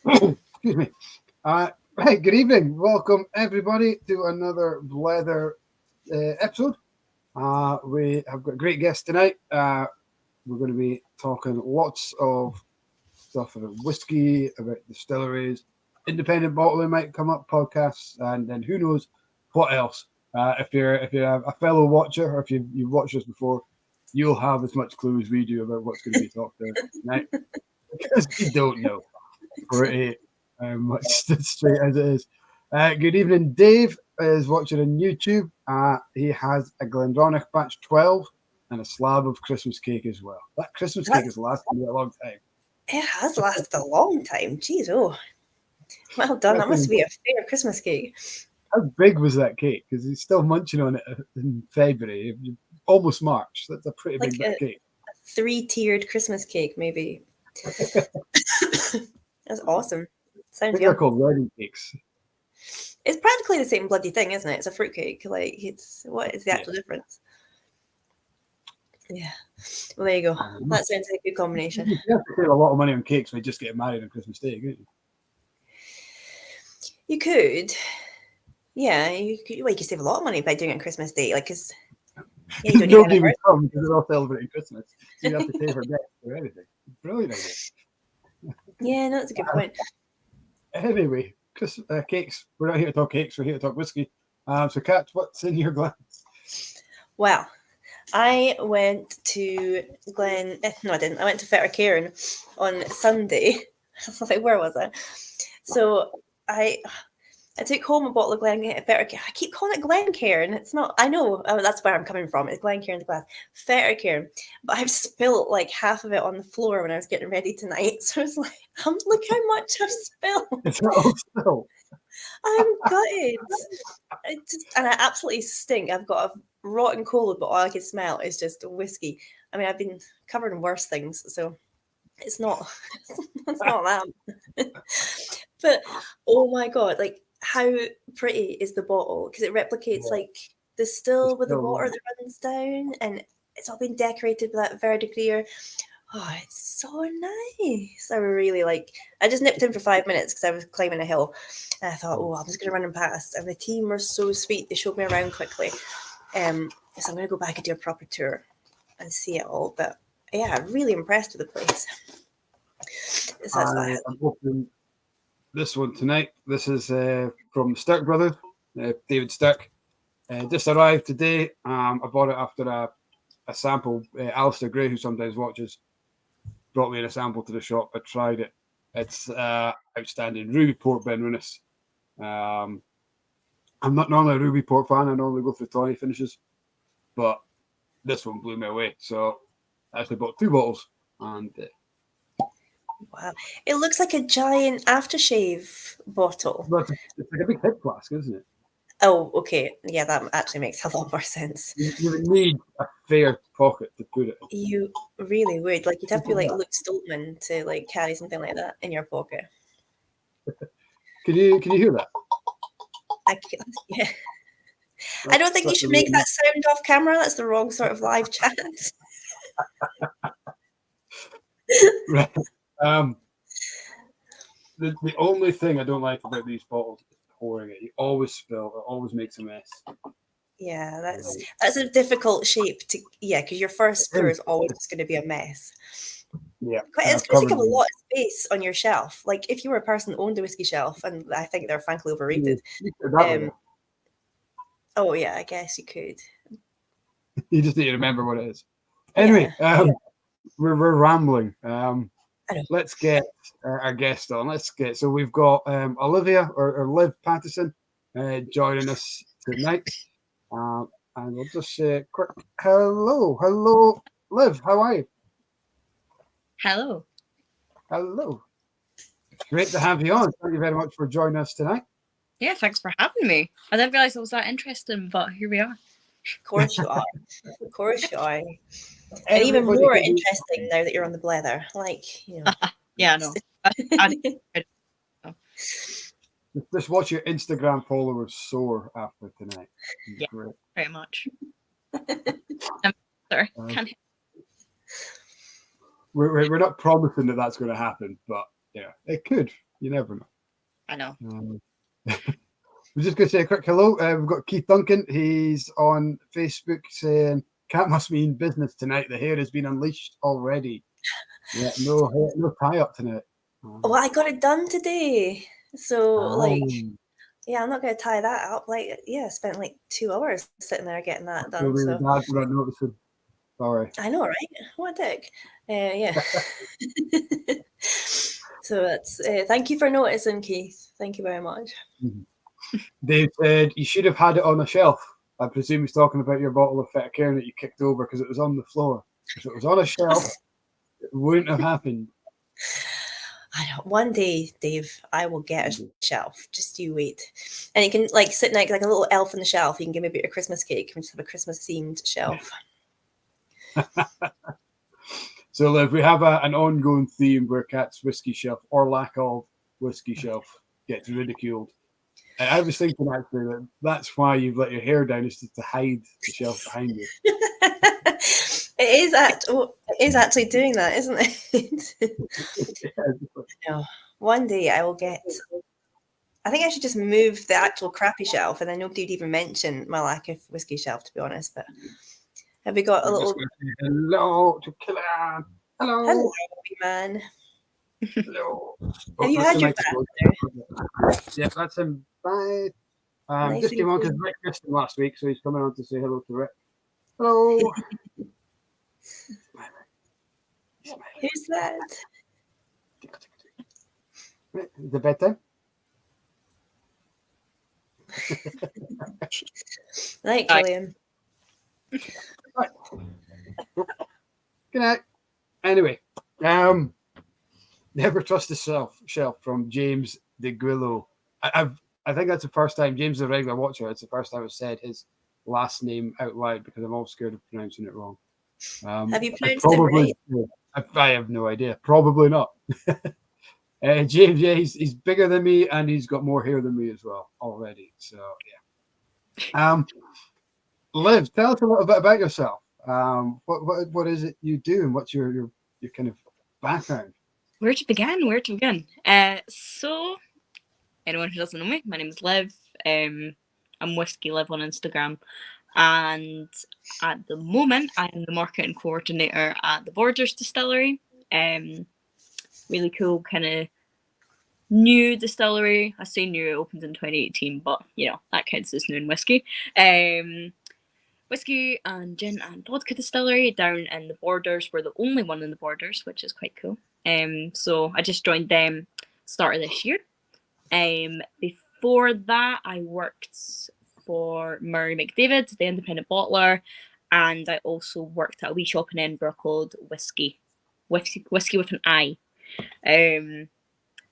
Excuse me. Hey, good evening. Welcome everybody to another Blether episode. We have got a great guest tonight. We're going to be talking lots of stuff about whiskey, about distilleries, independent bottling might come up, podcasts, and then who knows what else. If you're a fellow watcher, or if you've watched us before, you'll have as much clue as we do about what's going to be talked about tonight, because we don't know pretty much straight as it is. Good evening, Dave is watching on YouTube. He has a Glendronach Batch 12 and a slab of Christmas cake as well. That Christmas cake has lasted me a long time. It has lasted a long time. Jeez, oh. Well done. That must be a fair Christmas cake. How big was that cake? Because he's still munching on it in February, almost March. That's a pretty big bit of cake. A 3-tiered Christmas cake, maybe. That's awesome. Sounds they're called wedding cakes. It's practically the same bloody thing, isn't it? It's a fruitcake. Like, what is the actual difference? Yeah. Well, there you go. That sounds like a good combination. You have to save a lot of money on cakes by just getting married on Christmas Day, couldn't you? You could. Yeah, you could save a lot of money by doing it on Christmas Day. Like, because you don't nobody would come because they're all celebrating Christmas. So you have to pay for guests or anything. Brilliant idea. Yeah, no, that's a good point. Anyway, cakes. We're not here to talk cakes. We're here to talk whiskey. So, Kat, what's in your glass? Well, I went to No, I didn't. I went to Fettercairn on Sunday. I was like, where was I? So I took home a bottle of Fettercairn. I keep calling it Glencairn. It's not. I know. That's where I'm coming from. It's Glencairn's glass. Fettercairn. But I've spilled like half of it on the floor when I was getting ready tonight. So I was like, look how much I've spilled. It's all spilled. I'm gutted. And I absolutely stink. I've got a rotten cold, but all I can smell is just whiskey. I mean, I've been covered in worse things, so it's not that. But oh my god, like, how pretty is the bottle? Because it replicates like the still with the water that runs down, and it's all been decorated with that verdigris. Oh, it's so nice. I really I just nipped in for 5 minutes because I was climbing a hill. And I thought, I'm just going to run them past. And the team were so sweet. They showed me around quickly. So I'm going to go back and do a proper tour and see it all. But yeah, I'm really impressed with the place. I'm opening this one tonight. This is from the Stirk brothers, David Stirk. Just arrived today. I bought it after a sample. Alistair Gray, who sometimes watches, brought me in a sample to the shop. I tried it. It's outstanding. Ruby Port Ben Runis. I'm not normally a Ruby Port fan. I normally go for tawny finishes, but this one blew me away. So I actually bought 2 bottles, and wow, it looks like a giant aftershave bottle. It's like a big hip flask, isn't it? Oh, okay. Yeah, that actually makes a lot more sense. You would need a fair pocket to put it in. You really would. Like, you'd have to be like Luke Stoltman to like carry something like that in your pocket. Can you hear that? Yeah. I don't think you should make that sound off camera. That's the wrong sort of live chat. Right. The only thing I don't like about these bottles is pouring it. You always spill. It always makes a mess. Yeah, that's a difficult shape to. Yeah, because your first pour is always going to be a mess. Yeah, it's going to take up a lot of space on your shelf. Like, if you were a person who owned a whiskey shelf, and I think they're frankly overrated. Oh yeah, I guess you could. You just need to remember what it is. Anyway, we're rambling. Let's get our guest on. So we've got Olivia or Liv Pattison joining us tonight. And we'll just say a quick hello, Liv. How are you? Hello. Great to have you on. Thank you very much for joining us tonight. Yeah, thanks for having me. I didn't realise it was that interesting, but here we are. Of course you are. And even more interesting now that you're on the Blether. Like, you know. Yeah, no. Just watch your Instagram followers soar after tonight. Yeah, great. Pretty much. We're not promising that that's going to happen, but yeah, it could. You never know. I know. We're just going to say a quick hello. We've got Keith Duncan. He's on Facebook saying, "Cat must mean business tonight. The hair has been unleashed already." Yeah, no tie up tonight. Well, I got it done today. So, yeah, I'm not going to tie that up. I spent 2 hours sitting there getting that done. So Sorry. I know, right? What a dick. Yeah. So that's thank you for noticing, Keith. Thank you very much. Dave said you should have had it on a shelf. I presume he's talking about your bottle of Fetacare that you kicked over because it was on the floor. If it was on a shelf, it wouldn't have happened. I know. One day, Dave, I will get a shelf. Just you wait. And you can sit next like a little elf on the shelf. You can give me a bit of Christmas cake and just have a Christmas themed shelf. So Liv, we have an ongoing theme where Cat's whiskey shelf or lack of whiskey shelf gets ridiculed. I was thinking actually that's why you've let your hair down, is to hide the shelf behind you. It is actually doing that, isn't it? No. One day I will get. I think I should just move the actual crappy shelf, and then nobody would even mention my lack of whiskey shelf, to be honest. But have we got a little? Hello to Killian. Hello, man. Hello. Have you had your bath? Yeah, that's him. Bye. Nice just came on because Rick missed him last week, so he's coming on to say hello to Rick. Hello. Who's that? The bedtime. Night, Killian. Right. Good night. Anyway, never trust the shelf from James de Guillo. I think that's the first time, James, the regular watcher, it's the first time I've said his last name out loud because I'm all scared of pronouncing it wrong. Have you pronounced it right? I have no idea. Probably not. James, yeah, he's bigger than me and he's got more hair than me as well already. So yeah. Liv, tell us a little bit about yourself. What is it you do and what's your kind of background? Where to begin? So anyone who doesn't know me, my name is Liv. I'm Whiskey Liv on Instagram. And at the moment, I am the marketing coordinator at the Borders Distillery. Really cool, kind of new distillery. I say new, it opened in 2018, but that counts as new in whiskey. Whiskey and gin and vodka distillery down in the Borders. We're the only one in the Borders, which is quite cool. So I just joined them start of this year. Before that, I worked for Murray McDavid, the independent bottler, and I also worked at a wee shop in Edinburgh called Whiski with an I.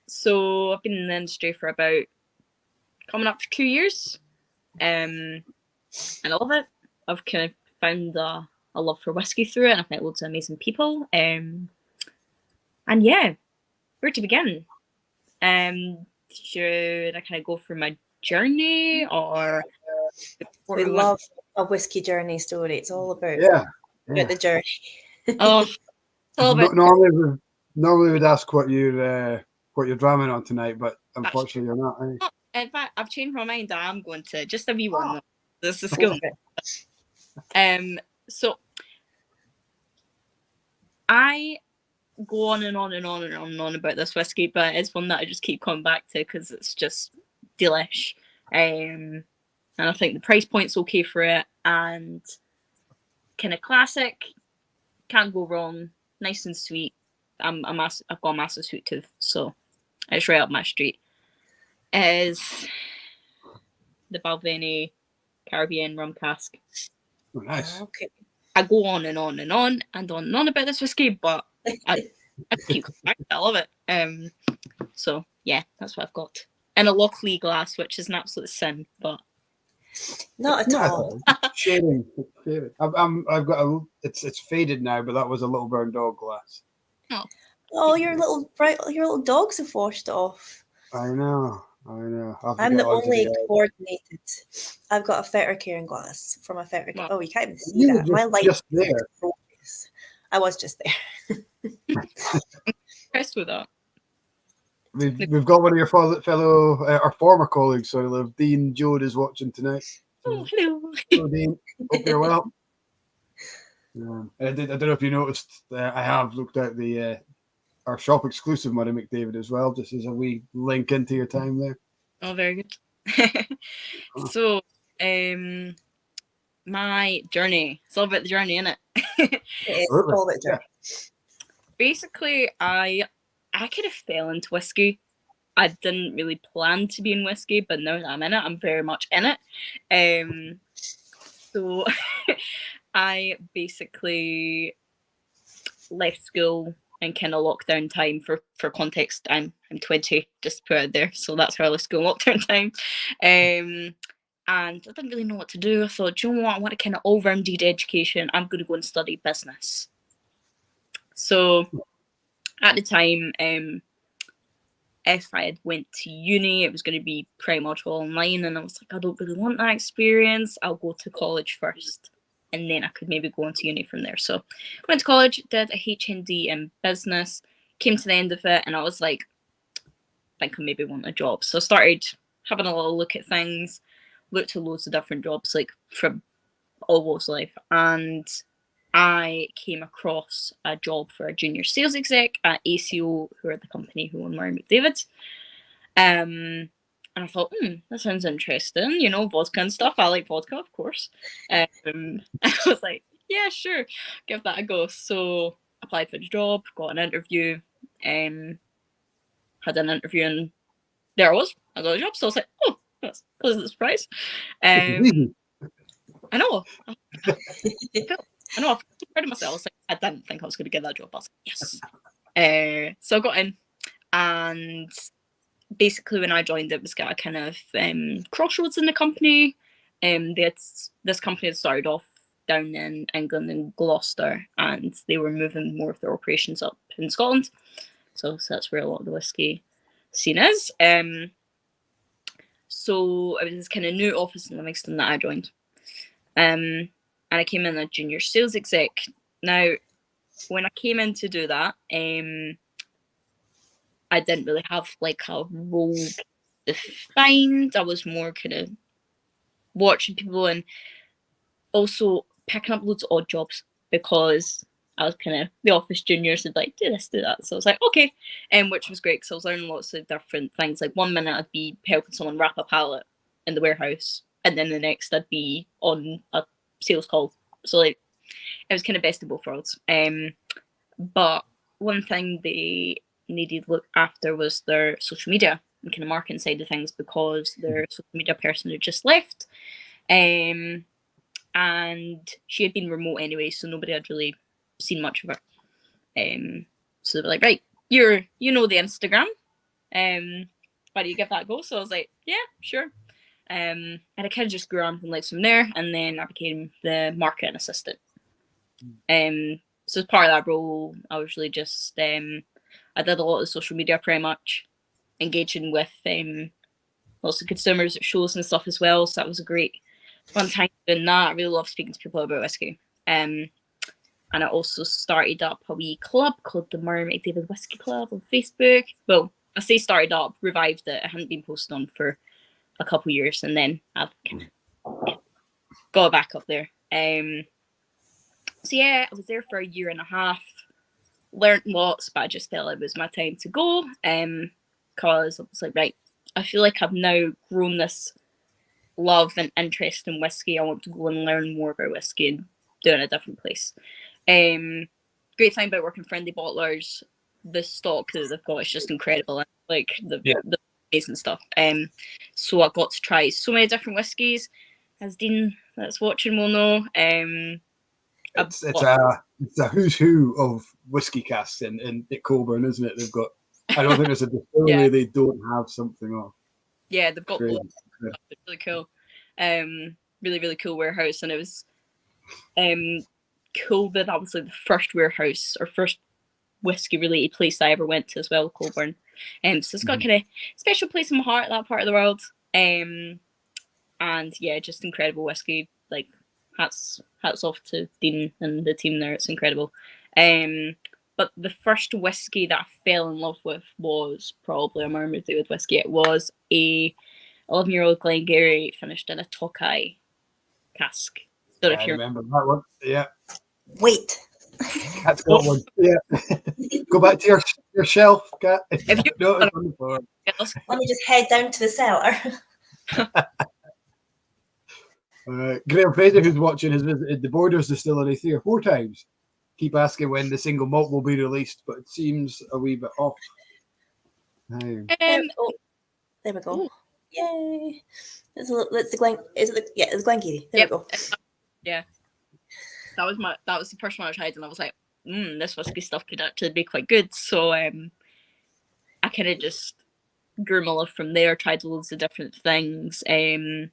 So I've been in the industry for about coming up for 2 years, and I love it. I've kind of found a love for whiskey through it, and I've met loads of amazing people. And yeah, where to begin? Should I kind of go through my journey, or we love a whiskey journey story? It's all about the journey. Oh, normally we'd ask what you're drumming on tonight, but unfortunately you're not. In fact, I've changed my mind. I am going to just a wee one. This is cool. So I go on and on and on and on and on about this whiskey, but it's one that I just keep coming back to because it's just delish. And I think the price point's okay for it, and kind of classic, can't go wrong, nice and sweet. I've got a massive sweet tooth, so it's right up my street. Is the Balvenie Caribbean rum cask. Oh, nice. Okay. I go on and on and on and on and on about this whiskey, but I keep coming back. I love it. So yeah, that's what I've got. In a Lochley glass, which is an absolute sin, but not at all. Shading. I've got it's faded now, but that was a Little Brown Dog glass. Oh, your little dogs have washed off. I know. I'm the only coordinated. I've got a Fetacare glass from a Fetacare. Oh, you can't even see that. My light just there. I was just there. Impressed with that. We've got one of your fellow our former colleagues, sorry, Liv, Dean Jode is watching tonight. Oh, hello. Hello, Dean. Hope you're well. I don't know if you noticed, I have looked at the our shop exclusive Muddy McDavid as well, just as a wee link into your time there. Oh, very good. So, my journey. It's all about the journey, isn't it? It is all about journey. Basically, I kind of fell into whiskey. I didn't really plan to be in whiskey, but now that I'm in it, I'm very much in it. So I basically left school in kind of lockdown time. For context, I'm 20, just to put it out there. So that's how I left school, lockdown time. And I didn't really know what to do. I thought, do you know what? I want a kind of all-rounded education. I'm going to go and study business. So at the time, if I had went to uni, it was going to be pretty much all online. And I was like, I don't really want that experience. I'll go to college first. And then I could maybe go into uni from there. So I went to college, did a HND in business, came to the end of it. And I was like, I think I maybe want a job. So I started having a little look at things, looked at loads of different jobs, like from all walks of life. And I came across a job for a junior sales exec at ACO, who are the company who own McDavid. And I thought, that sounds interesting. You know, vodka and stuff. I like vodka, of course. I was like, yeah, sure, give that a go. So applied for the job, got an interview, had an interview, and there I was. I got a job. So I was like, oh, that's a pleasant surprise. I know. I know, I felt so proud of myself. I was like, I didn't think I was going to get that job. I was like, yes. So I got in, and basically when I joined, it was got a kind of crossroads in the company. This company had started off down in England in Gloucester, and they were moving more of their operations up in Scotland. So that's where a lot of the whiskey scene is. So it was this kind of new office in Livingston that I joined. And I came in as junior sales exec. Now, when I came in to do that, I didn't really have like a role defined. I was more kind of watching people and also picking up loads of odd jobs because I was kind of the office juniors would like do this, do that. So I was like, okay, which was great because I was learning lots of different things. Like one minute I'd be helping someone wrap a pallet in the warehouse, and then the next I'd be on a sales call. So like it was kind of best of both worlds. But one thing they needed to look after was their social media and kind of marketing side of things because their social media person had just left. And she had been remote anyway, so nobody had really seen much of her. So they were like, right, you know the Instagram. Why do you give that a go? So I was like, yeah, sure. And I kind of just grew on from like from there, and then I became the marketing assistant. So as part of that role, I was really just I did a lot of social media, pretty much engaging with lots of consumers at shows and stuff as well. So that was a great fun time doing that. I really love speaking to people about whiskey. And I also started up a wee club called the McDavid Whiskey Club on Facebook. Well, I say started up, revived it. I hadn't been posted on for a couple of years, and then I've kind of got back up there. So yeah, I was there for a year and a half, learned lots, but I just felt it was my time to go. Because I was like, right, I feel like I've now grown this love and interest in whiskey. I want to go and learn more about whiskey and do it in a different place. Great thing about working for indie bottlers, the stock that they've got is just incredible. Like the amazing stuff. So I got to try so many different whiskies, as Dean that's watching will know. It's a who's who of whiskey casks in Colburn, isn't it? They've got. I don't think there's a distillery they don't have something of. Yeah, they've got loads of stuff. It's really cool. Really, really cool warehouse, and it was cool that was like the first warehouse or first whiskey related place I ever went to as well, Colburn. So it's got kind of special place in my heart, that part of the world. And yeah, just incredible whiskey. Like hats off to Dean and the team there. It's incredible. But the first whiskey that I fell in love with was probably a David whiskey. It was a 11-year-old Glengarry finished in a Tokai cask. Don't know I if you remember that one. Yeah, Wait. Cat's got one. Yeah. Go back to your shelf, Cat. If you No, it's on the floor. Let me just head down to the cellar. Graham Fraser, who's watching, has visited the Borders Distillery 3 or 4 times. Keep asking when the single malt will be released, but it seems a wee bit off. There we go. Ooh. Yay! It's the Glen. Is it? It's Glengarry. There we go. Yeah, that was the first one I tried, and I was like, this whiskey stuff could actually be quite good. So I kind of just grew my love from there. Tried loads of different things. Dean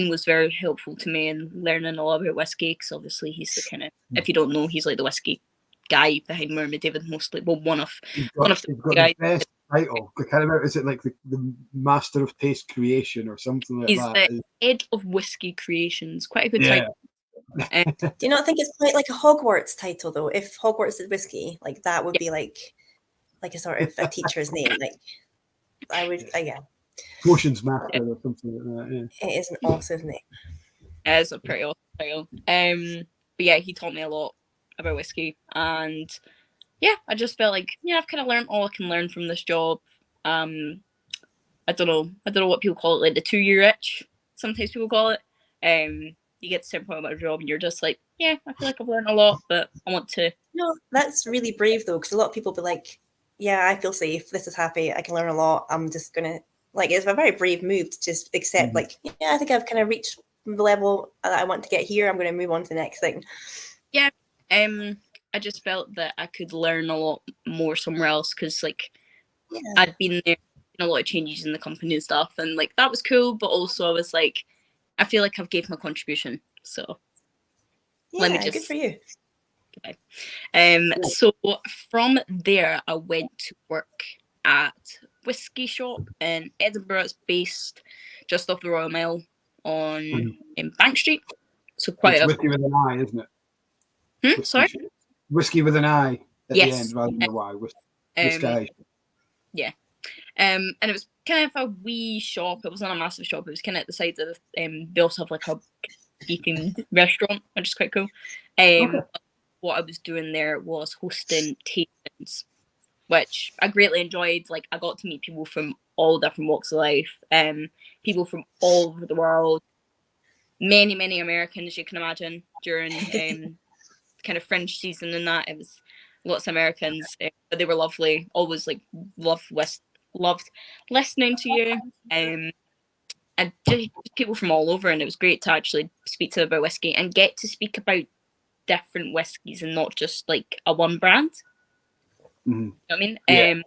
was very helpful to me in learning a lot about whiskey, because obviously he's the kind of, if you don't know, he's like the whiskey guy behind McDavid mostly. Well, one of the guys. The best title. I can't remember. Is it like the Master of Taste Creation or something like He's that? the head of whiskey creations. Quite a good title. Do you not think it's quite like a Hogwarts title though? If Hogwarts did whiskey, like that would be like a sort of a teacher's name. Like I would, yeah. Potions Master or something like that. Yeah. It is an awesome name. It is a pretty awesome title. But yeah, he taught me a lot about whiskey, and yeah, I just felt like I've kind of learned all I can learn from this job. I don't know what people call it, like the 2-year itch. Sometimes people call it. You get to a certain point about a job and you're just like, I feel like I've learned a lot, but I want to. No, that's really brave though, because a lot of people be like, yeah, I feel safe. This is happy. I can learn a lot. I'm just gonna it's a very brave move to just accept I think I've kind of reached the level that I want to get here. I'm going to move on to the next thing. Yeah. I just felt that I could learn a lot more somewhere else, because I'd been there in a lot of changes in the company and stuff, and that was cool, but also I was like, I feel like I've gave my contribution, so let me just. Good for you. Okay. So from there, I went to work at Whiskey shop in Edinburgh. It's based just off the Royal Mile in Bank Street. So quite Whiskey with an eye, isn't it? Sorry? Whiskey with an eye at the Yes. end rather than a Y. Yeah. And it was kind of a wee shop. It wasn't a massive shop. It was kind of at the side of they also have a eating restaurant, which is quite cool. What I was doing there was hosting tastings, which I greatly enjoyed. I got to meet people from all different walks of life, people from all over the world, many Americans, you can imagine, during kind of fringe season and that. It was lots of Americans, but they were lovely. Always loved listening to you, and just people from all over. And it was great to actually speak to them about whiskey and get to speak about different whiskies and not just a one brand. You know what I mean? And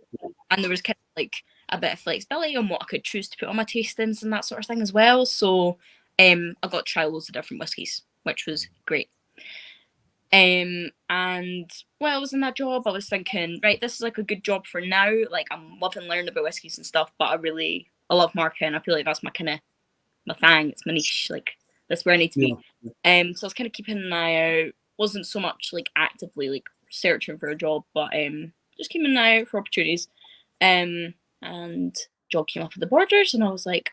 there was kind of a bit of flexibility on what I could choose to put on my tastings and that sort of thing as well. So I got to try loads of different whiskies, which was great. And while I was in that job, I was thinking, right, this is a good job for now. I'm loving learning about whiskies and stuff, but I love marketing. I feel like that's my kind of my thing. It's my niche. That's where I need to be. So I was kind of keeping an eye out. Wasn't so much actively searching for a job, but just keeping an eye out for opportunities. And job came up at the Borders, and I was like,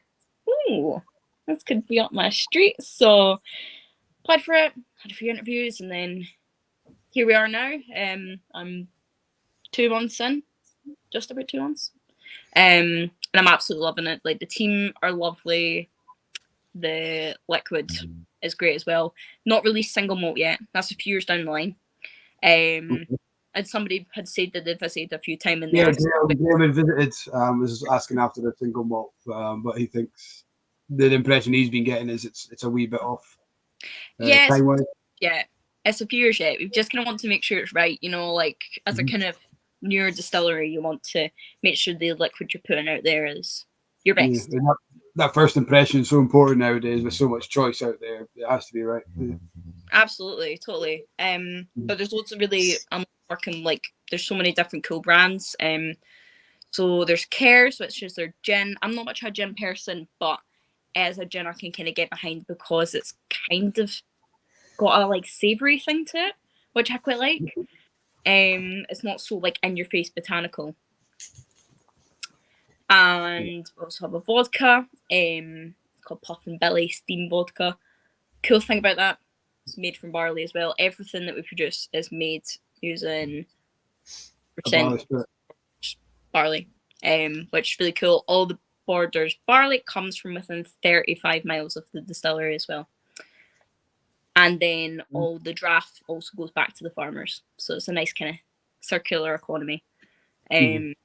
ooh, this could be up my street. So applied for it, had a few interviews, and then here we are now. I'm 2 months in, just about 2 months. And I'm absolutely loving it. The team are lovely. The liquid is great as well. Not released single malt yet. That's a few years down the line. And somebody had said that they've visited a few times in there. Graham had visited, was asking after the single malt, but he thinks the impression he's been getting is it's a wee bit off. Time-wise. Yeah, it's a few years yet. We just kind of want to make sure it's right. As a kind of newer distillery, you want to make sure the liquid you're putting out there is your best. That first impression is so important nowadays with so much choice out there. It has to be right. Absolutely, totally. But there's loads of really working there's so many different cool brands. So there's Cares, which is their gin. I'm not much of a gin person, but as a gin I can kind of get behind because it's kind of got a savoury thing to it, which I quite like. It's not so like in your face botanical. And we also have a vodka, called Puffin Billy Steam Vodka. Cool thing about that, it's made from barley as well. Everything that we produce is made using percent barley, which is really cool. All the Borders barley comes from within 35 miles of the distillery as well. And then all the draft also goes back to the farmers. So it's a nice kind of circular economy. We've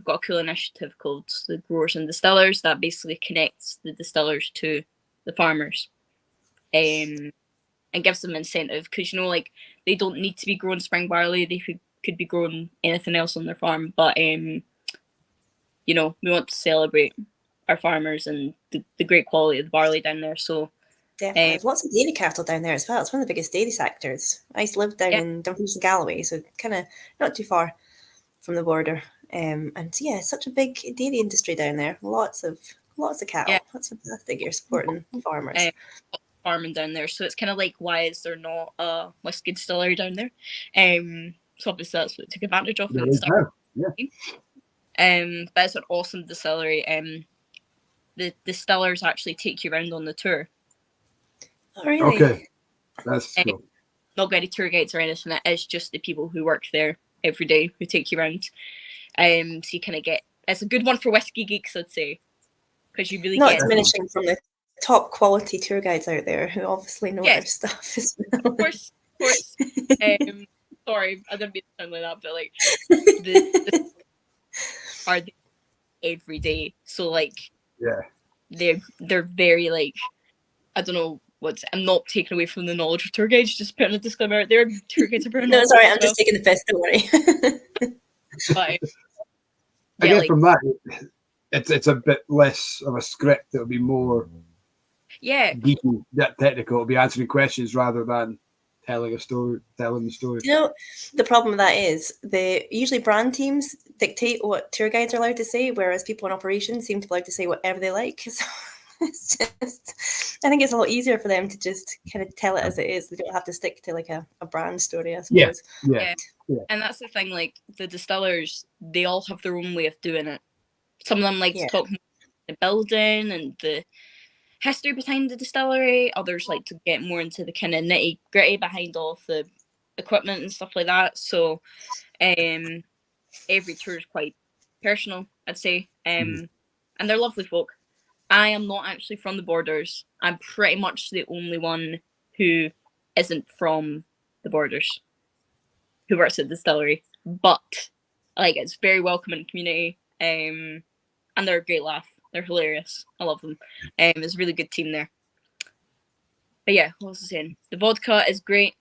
got a cool initiative called the Growers and Distillers that basically connects the distillers to the farmers. And gives them incentive because, you know, like, they don't need to be growing spring barley. They could be growing anything else on their farm. But, you know, we want to celebrate our farmers and the great quality of the barley down there. So definitely, there's lots of dairy cattle down there as well. It's one of the biggest dairy sectors. I used to live down in Dumfries and Galloway, so kind of not too far from the border. And yeah, it's such a big dairy industry down there. Lots of cattle. Yeah. That's fantastic. You're supporting farmers. Farming down there, so it's kind of like, why is there not a whiskey distillery down there? So obviously that's what it took advantage of. But it's an awesome distillery. The distillers actually take you around on the tour. Oh, really? Okay, that's cool. Not got any tour guides or anything. It is just the people who work there every day who take you around. So you kind of get, it's a good one for whiskey geeks, I'd say, because you really not diminishing from the top quality tour guides out there who obviously know their stuff as well. Of course. Sorry, I didn't mean to sound like that, but like the are every day. So like they're very like, I don't know I'm not taking away from the knowledge of tour guides, just putting a disclaimer out there. Tour guides are very no, sorry, I'm just taking the piss, don't worry. But I guess from that it's a bit less of a script. It'll be more geeky, that technical. It'll be answering questions rather than telling the story. You know, the problem with that is usually brand teams dictate what tour guides are allowed to say, whereas people in operations seem to be allowed to say whatever they like. So it's just, I think it's a lot easier for them to just kind of tell it as it is. They don't have to stick to like a brand story, I suppose. Yeah. And that's the thing, like the distillers, they all have their own way of doing it. Some of them like to talk more about the building and the history behind the distillery. Others like to get more into the kind of nitty gritty behind all of the equipment and stuff like that. So every tour is quite personal, I'd say. And they're lovely folk. I am not actually from the Borders. I'm pretty much the only one who isn't from the Borders who works at the distillery. But like, it's very welcoming community. And they're a great laugh. They're hilarious. I love them. It's a really good team there. But yeah, what was I saying? The vodka is great.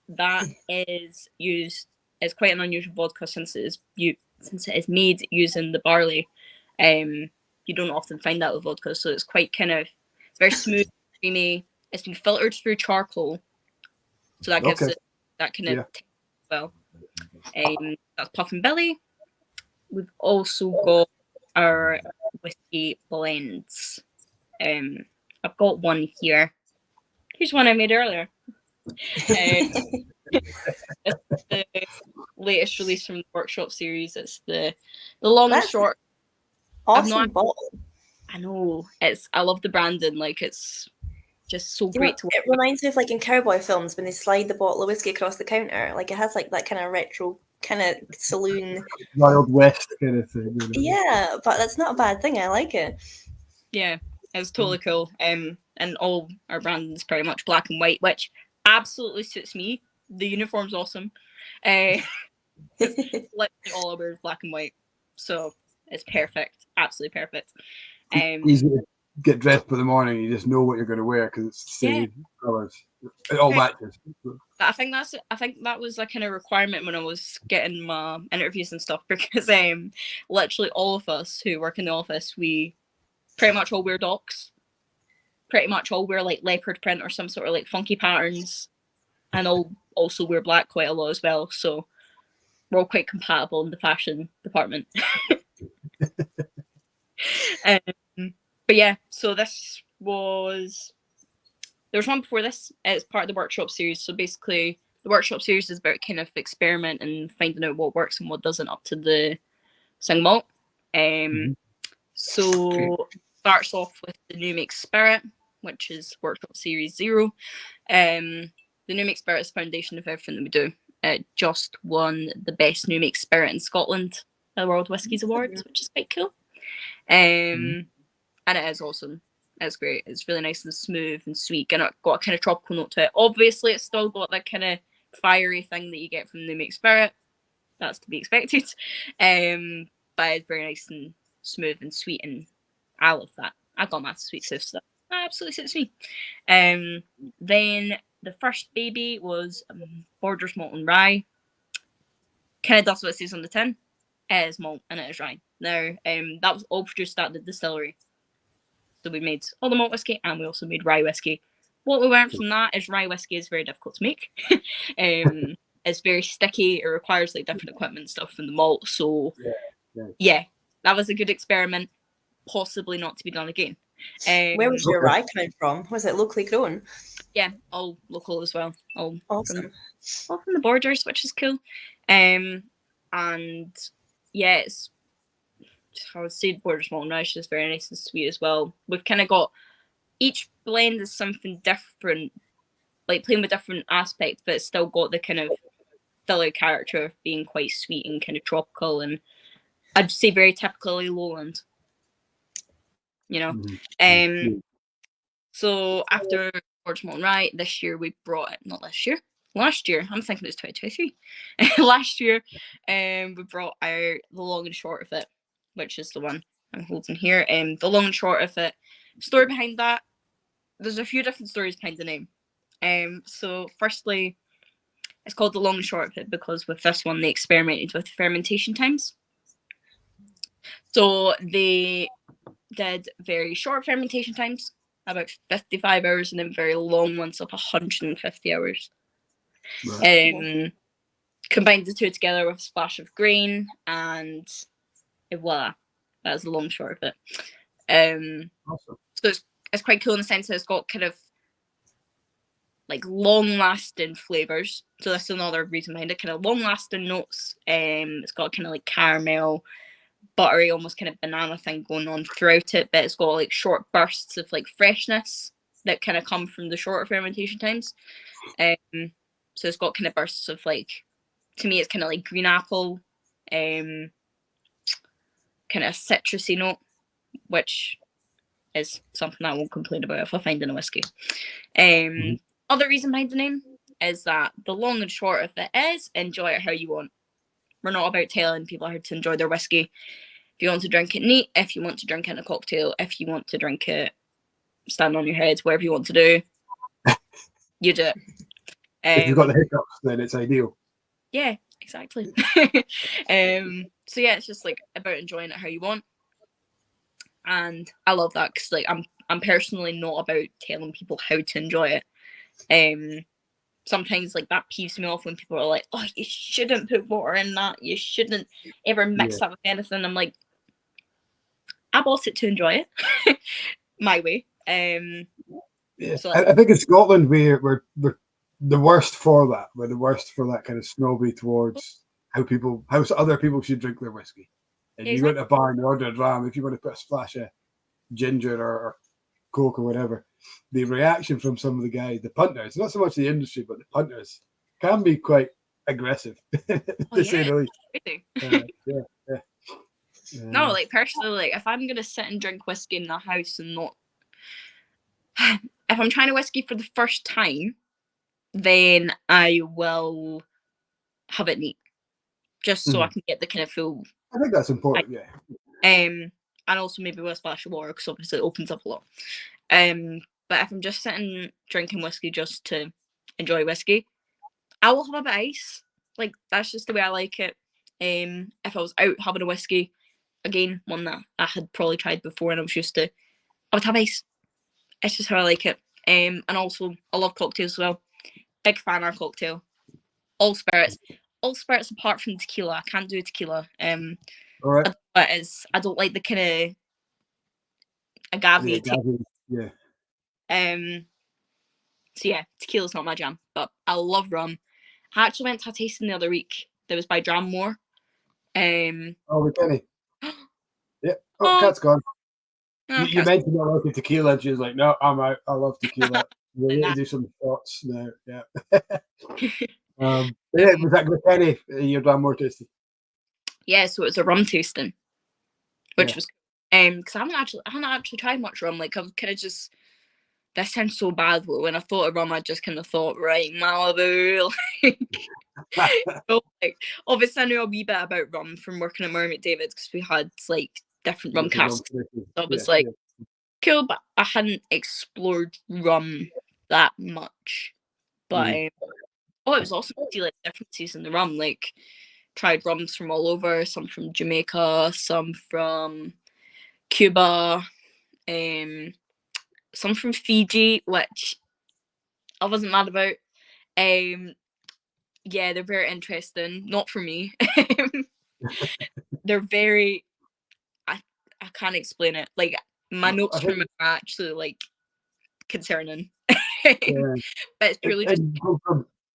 That is used. It's quite an unusual vodka since it is made using the barley. You don't often find that with vodka, so it's quite it's very smooth, creamy. It's been filtered through charcoal, so that gives it that kind of taste as well. That's Puffin Billy. We've also got our whiskey blends. I've got one here. Here's one I made earlier. It's the latest release from the workshop series. It's the long and short. Awesome bottle. I know. I love the branding. Like, it's just so great to watch. It reminds me of like in cowboy films when they slide the bottle of whiskey across the counter. Like, it has like that kind of retro kind of saloon Wild West kind of thing. You know? Yeah, but that's not a bad thing. I like it. Yeah, it's totally cool. And all our branding is pretty much black and white, which absolutely suits me. The uniform's awesome. Literally all I wear is black and white, so it's perfect. Absolutely perfect. Easy to get dressed for the morning. You just know what you're going to wear because it's the same colours. It all matches. I think that was a kind of requirement when I was getting my interviews and stuff, because literally all of us who work in the office, we pretty much all wear docs. Pretty much all wear like leopard print or some sort of like funky patterns, and all also wear black quite a lot as well. So we're all quite compatible in the fashion department. But yeah, so there's one before this. It's part of the workshop series. So basically, the workshop series is about kind of experiment and finding out what works and what doesn't up to the single malt. So starts off with the New Make Spirit, which is workshop series 0. The New Make Spirit is the foundation of everything that we do. It just won the best New Make Spirit in Scotland at the World Whiskies Awards, which is quite cool. And it is awesome. It's great. It's really nice and smooth and sweet, and it got a kind of tropical note to it. Obviously, it's still got that kind of fiery thing that you get from the Make Spirit. That's to be expected. But it's very nice and smooth and sweet, and I love that. I got my sweet tooth stuff. That absolutely suits me. Then the first baby was Borders Malt and Rye. Kind of does what it says on the tin. It is malt and it is rye. Now, that was all produced at the distillery. So we made all the malt whiskey and we also made rye whiskey. What we learned from that is rye whiskey is very difficult to make. It's very sticky. It requires like different equipment and stuff from the malt. So yeah, that was a good experiment. Possibly not to be done again. Where was your rye coming from? Was it locally grown? Yeah, all local as well. All awesome. From the Borders, which is cool. And yeah, it's, I would say Borders Malt and Rye is just very nice and sweet as well. We've kind of got, each blend is something different, like playing with different aspects, but it's still got the kind of stellar character of being quite sweet and kind of tropical, and I'd say very typically lowland. You know, so after Borders Malt and Rye, this year we brought it. Not this year. Last year, I'm thinking it's 2023. Last year, we brought out the long and short of it, which is the one I'm holding here. The long and short of it. Story behind that. There's a few different stories behind the name. So firstly, it's called the long and short of it because with this one they experimented with fermentation times. So they did very short fermentation times, about 55 hours, and then very long ones of 150 hours. Right. Combined the two together with a splash of grain, and voila, that's the long and short of it. Awesome. So it's quite cool in the sense that it's got kind of like long-lasting flavors. So that's another reason behind it. Kind of long-lasting notes. It's got kind of like caramel, buttery, almost kind of banana thing going on throughout it, but it's got like short bursts of like freshness that kind of come from the shorter fermentation times. So it's got kind of bursts of like, to me, it's kind of like green apple, kind of citrusy note, which is something I won't complain about if I find in a whiskey. Other reason behind the name is that the long and short of it is enjoy it how you want. We're not about telling people how to enjoy their whiskey. If you want to drink it neat, if you want to drink it in a cocktail, if you want to drink it stand on your head, whatever you want to do, you do it. If you've got the hiccups, then it's ideal. Yeah, exactly. So yeah, it's just like about enjoying it how you want, and I love that because like I'm personally not about telling people how to enjoy it. Sometimes like that peeves me off when people are like, "Oh, you shouldn't put water in that. You shouldn't ever mix that with anything." I'm like, I bought it to enjoy it my way. So I think in Scotland we're the worst for that. We're the worst for that kind of snobby towards how other people should drink their whiskey. And you go to a bar and you order a dram, if you want to put a splash of ginger or Coke or whatever, the reaction from some of the guys, the punters, not so much the industry, but the punters, can be quite aggressive, to say the least. No, like personally, like if I'm gonna sit and drink whiskey in the house and not, if I'm trying a whiskey for the first time, then I will have it neat, just so I can get the kind of full. I think that's important, and also maybe with a splash of water because obviously it opens up a lot. But if I'm just sitting drinking whiskey just to enjoy whiskey, I will have a bit of ice. Like that's just the way I like it. If I was out having a whiskey, again, one that I had probably tried before and I was used to, I would have ice. It's just how I like it. And also I love cocktails as well. Big fan of cocktail. All spirits apart from tequila. I can't do tequila. All right. I don't like the kind of agave. So yeah, tequila's not my jam, but I love rum. I actually went to a tasting the other week that was by Dramore. Oh, we Kenny. Yeah. Oh, Oh, Kat's gone. oh, You mentioned not liking tequila, and she was like, "No, I'm out. I love tequila. We need to Nah. do some shots now." Yeah. Yeah, was that good, Kenny? Your Dramore tasting? yeah, so it was a rum tasting, which Yeah. was because I haven't actually tried much rum. Like I've kind of just, this sounds so bad, but when I thought of rum, I just kind of thought, right, Malibu. So, like, obviously I knew a wee bit about rum from working at Murray McDavid because we had like different rum casks. So I was like, cool, but I hadn't explored rum that much. But it was awesome to see like differences in the rum. Like tried rums from all over, some from Jamaica, some from Cuba, some from Fiji, which I wasn't mad about. Yeah, they're very interesting. Not for me. They're very. I can't explain it. Like my notes from it are actually like concerning. Yeah. But it's purely just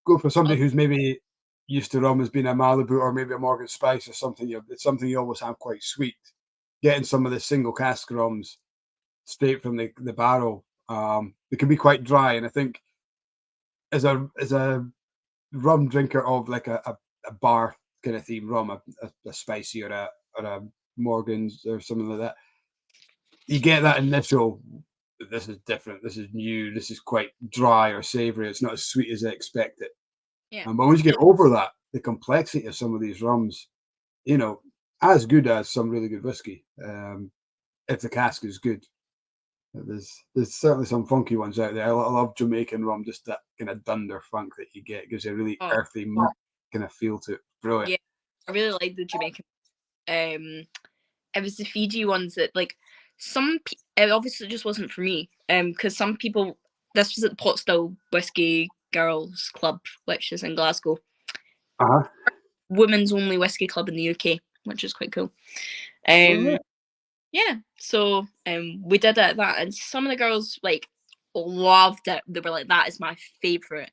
go for somebody who's maybe used to rum as being a Malibu or maybe a Morgan Spice or something. It's something you always have quite sweet. Getting some of the single cask rums straight from the barrel, they can be quite dry. And I think as a rum drinker of like a bar kind of theme rum, a spicy or a Morgan's or something like that, you get that initial, this is different, this is new, this is quite dry or savoury, it's not as sweet as I expected. Yeah. But once you get over that, the complexity of some of these rums, as good as some really good whiskey, if the cask is good. There's certainly some funky ones out there. I love Jamaican rum, just that kind of dunder funk that you get. It gives you a really earthy kind of feel to it. Brilliant. Yeah, I really like the Jamaican. It was the Fiji ones that like it obviously just wasn't for me. Because some people, this was at the Pot Still Whiskey Girls Club, which is in Glasgow. Women's only whiskey club in the UK, which is quite cool. Yeah, so we did it at that, and some of the girls like loved it. They were like, "That is my favorite."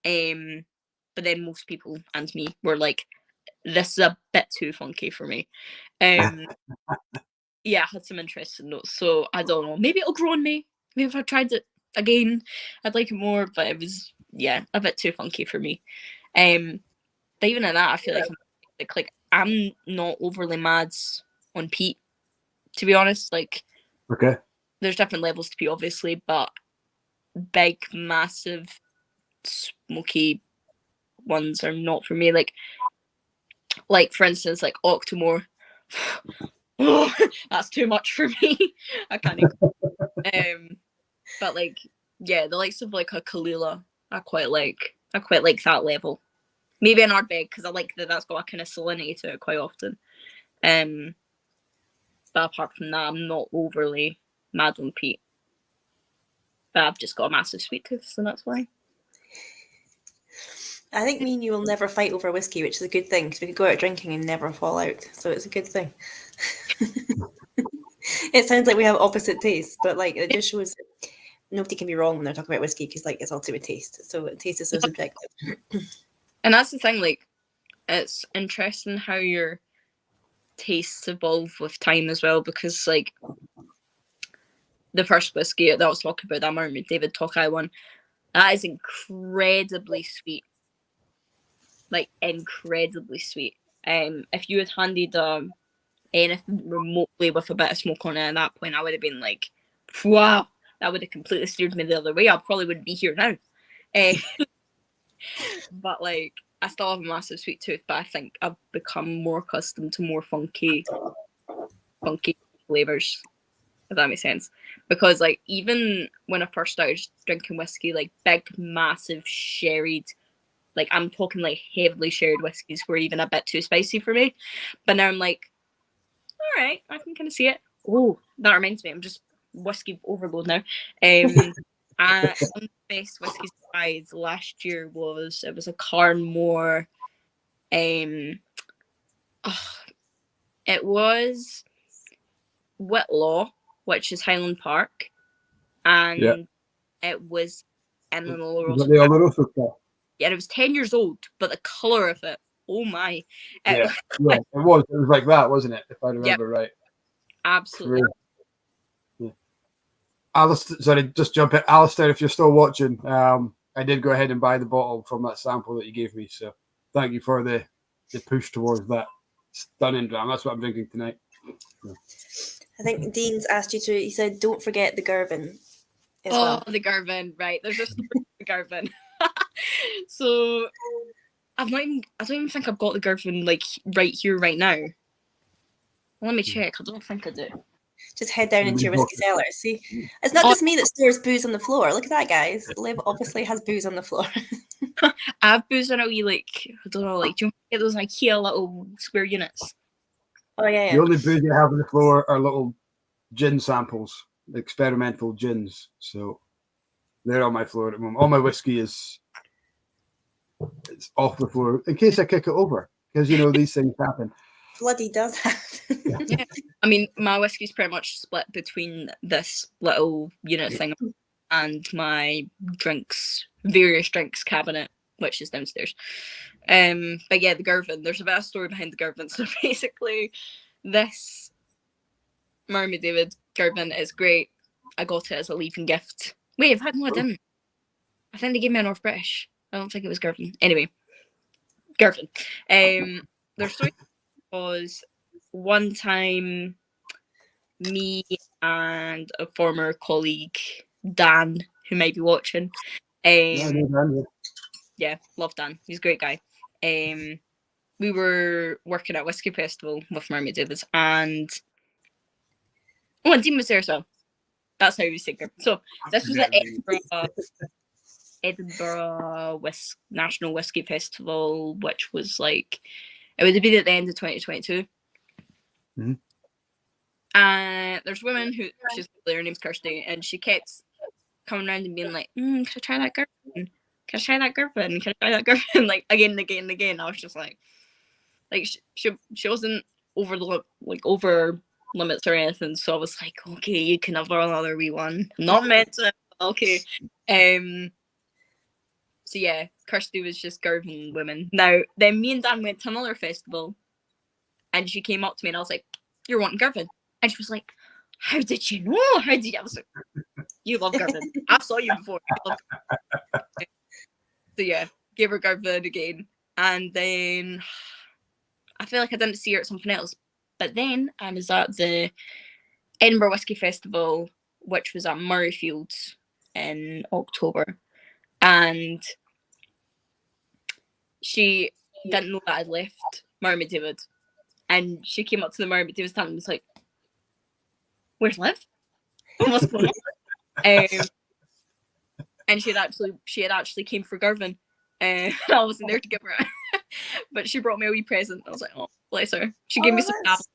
But then most people and me were like, "This is a bit too funky for me." Yeah, I had some interesting notes, so I don't know. Maybe it'll grow on me. Maybe if I tried it again, I'd like it more. But it was a bit too funky for me. But even at that, I feel like I'm not overly mad on peat. To be honest, like, okay, there's different levels to peat, obviously, but big, massive, smoky ones are not for me. Like for instance, like Octomore. Oh, that's too much for me. I can't. But like, yeah, the likes of like a Kalila, I quite like that level. Maybe an Ardbeg because I like that's got a kind of salinity to it quite often. But apart from that, I'm not overly mad on peat. But I've just got a massive sweet tooth, so that's why. I think me and you will never fight over whiskey, which is a good thing because we could go out drinking and never fall out. So it's a good thing. It sounds like we have opposite tastes, but like it just shows nobody can be wrong when they're talking about whiskey because like it's ultimate taste. So taste is so subjective. And that's the thing, like it's interesting how your tastes evolve with time as well, because like the first whiskey that I was talking about, that Murray McDavid Tokai one, that is incredibly sweet. Like incredibly sweet. If you had handed anything remotely with a bit of smoke on it at that point, I would have been like, wow, that would have completely steered me the other way. I probably wouldn't be here now. But like, I still have a massive sweet tooth, but I think I've become more accustomed to more funky flavors, if that makes sense. Because like, even when I first started drinking whiskey, like big, massive, sherried, like I'm talking like heavily sherried whiskeys were even a bit too spicy for me. But now I'm like, all right, I can kind of see it. Oh, that reminds me, I'm just whiskey overload now. Some of the best whiskies I tried last year was a Carnmore. It was Whitlaw, which is Highland Park, and it was in the Oloroso. The Oloroso stuff. Yeah, it was 10 years old, but the colour of it, oh my. Yeah, yeah, it was like that, wasn't it? If I remember right. Absolutely. Yeah. Alistair, sorry, just jump in. Alistair, if you're still watching, I did go ahead and buy the bottle from that sample that you gave me. So thank you for the push towards that stunning dram. That's what I'm drinking tonight. Yeah. I think Dean's asked you to. He said, "Don't forget the Girvan." As Oh, well. the Girvan, right? There's just the Girvan. So I don't even think I've got the Girvan like right here, right now. Let me check. I don't think I do. Just head down into your whiskey cellar. See, it's not just me that stores booze on the floor. Look at that, guys. Liv obviously has booze on the floor. I have booze on a wee, like, I don't know, like, do you get those IKEA little square units? Oh yeah. The only booze you have on the floor are little gin samples, experimental gins. So they're on my floor at the moment. All my whiskey it's off the floor in case I kick it over, because these things happen. Bloody does happen. Yeah. I mean, my whiskey's pretty much split between this little unit thing and my various drinks cabinet, which is downstairs. But yeah, the Girvan, there's a bit of story behind the Girvan. So basically, this McDavid Girvan is great. I got it as a leaving gift. Wait, I didn't. I think they gave me a North British. I don't think it was Girvan. Anyway, Girvan. Their story was one time me and a former colleague, Dan, who might be watching. Yeah, love Dan. He's a great guy. We were working at Whisky Festival with McDavid, and Dean was there as well. That's how we say it. So this was at Edinburgh National Whisky Festival, which was like, it would have been at the end of 2022. Mm-hmm. And there's a woman who, her name's Kirsty, and she kept coming around and being like, can I try that Girvan? Can I try that Girvan? Can I try that Girvan? Like again and again and again. I was just like she wasn't over limits or anything. So I was like, okay, you can have another wee one. I'm not meant to. Okay. So yeah, Kirsty was just Girvan women. Now then, me and Dan went to another festival, and she came up to me and I was like, "You're wanting Girvan?" And she was like, "How did you know? How did you?" I was like, "You love Girvan. I saw you before." So yeah, gave her Girvan again, and then I feel like I didn't see her at something else. But then I was at the Edinburgh Whisky Festival, which was at Murrayfield in October, and she didn't know that I'd left McDavid, and she came up to the McDavid stand and was like, "Where's Liv? What's going on?" And she had actually came for Girvan, and I wasn't there to give her it. But she brought me a wee present. I was like, "Oh, bless her." She gave me some apples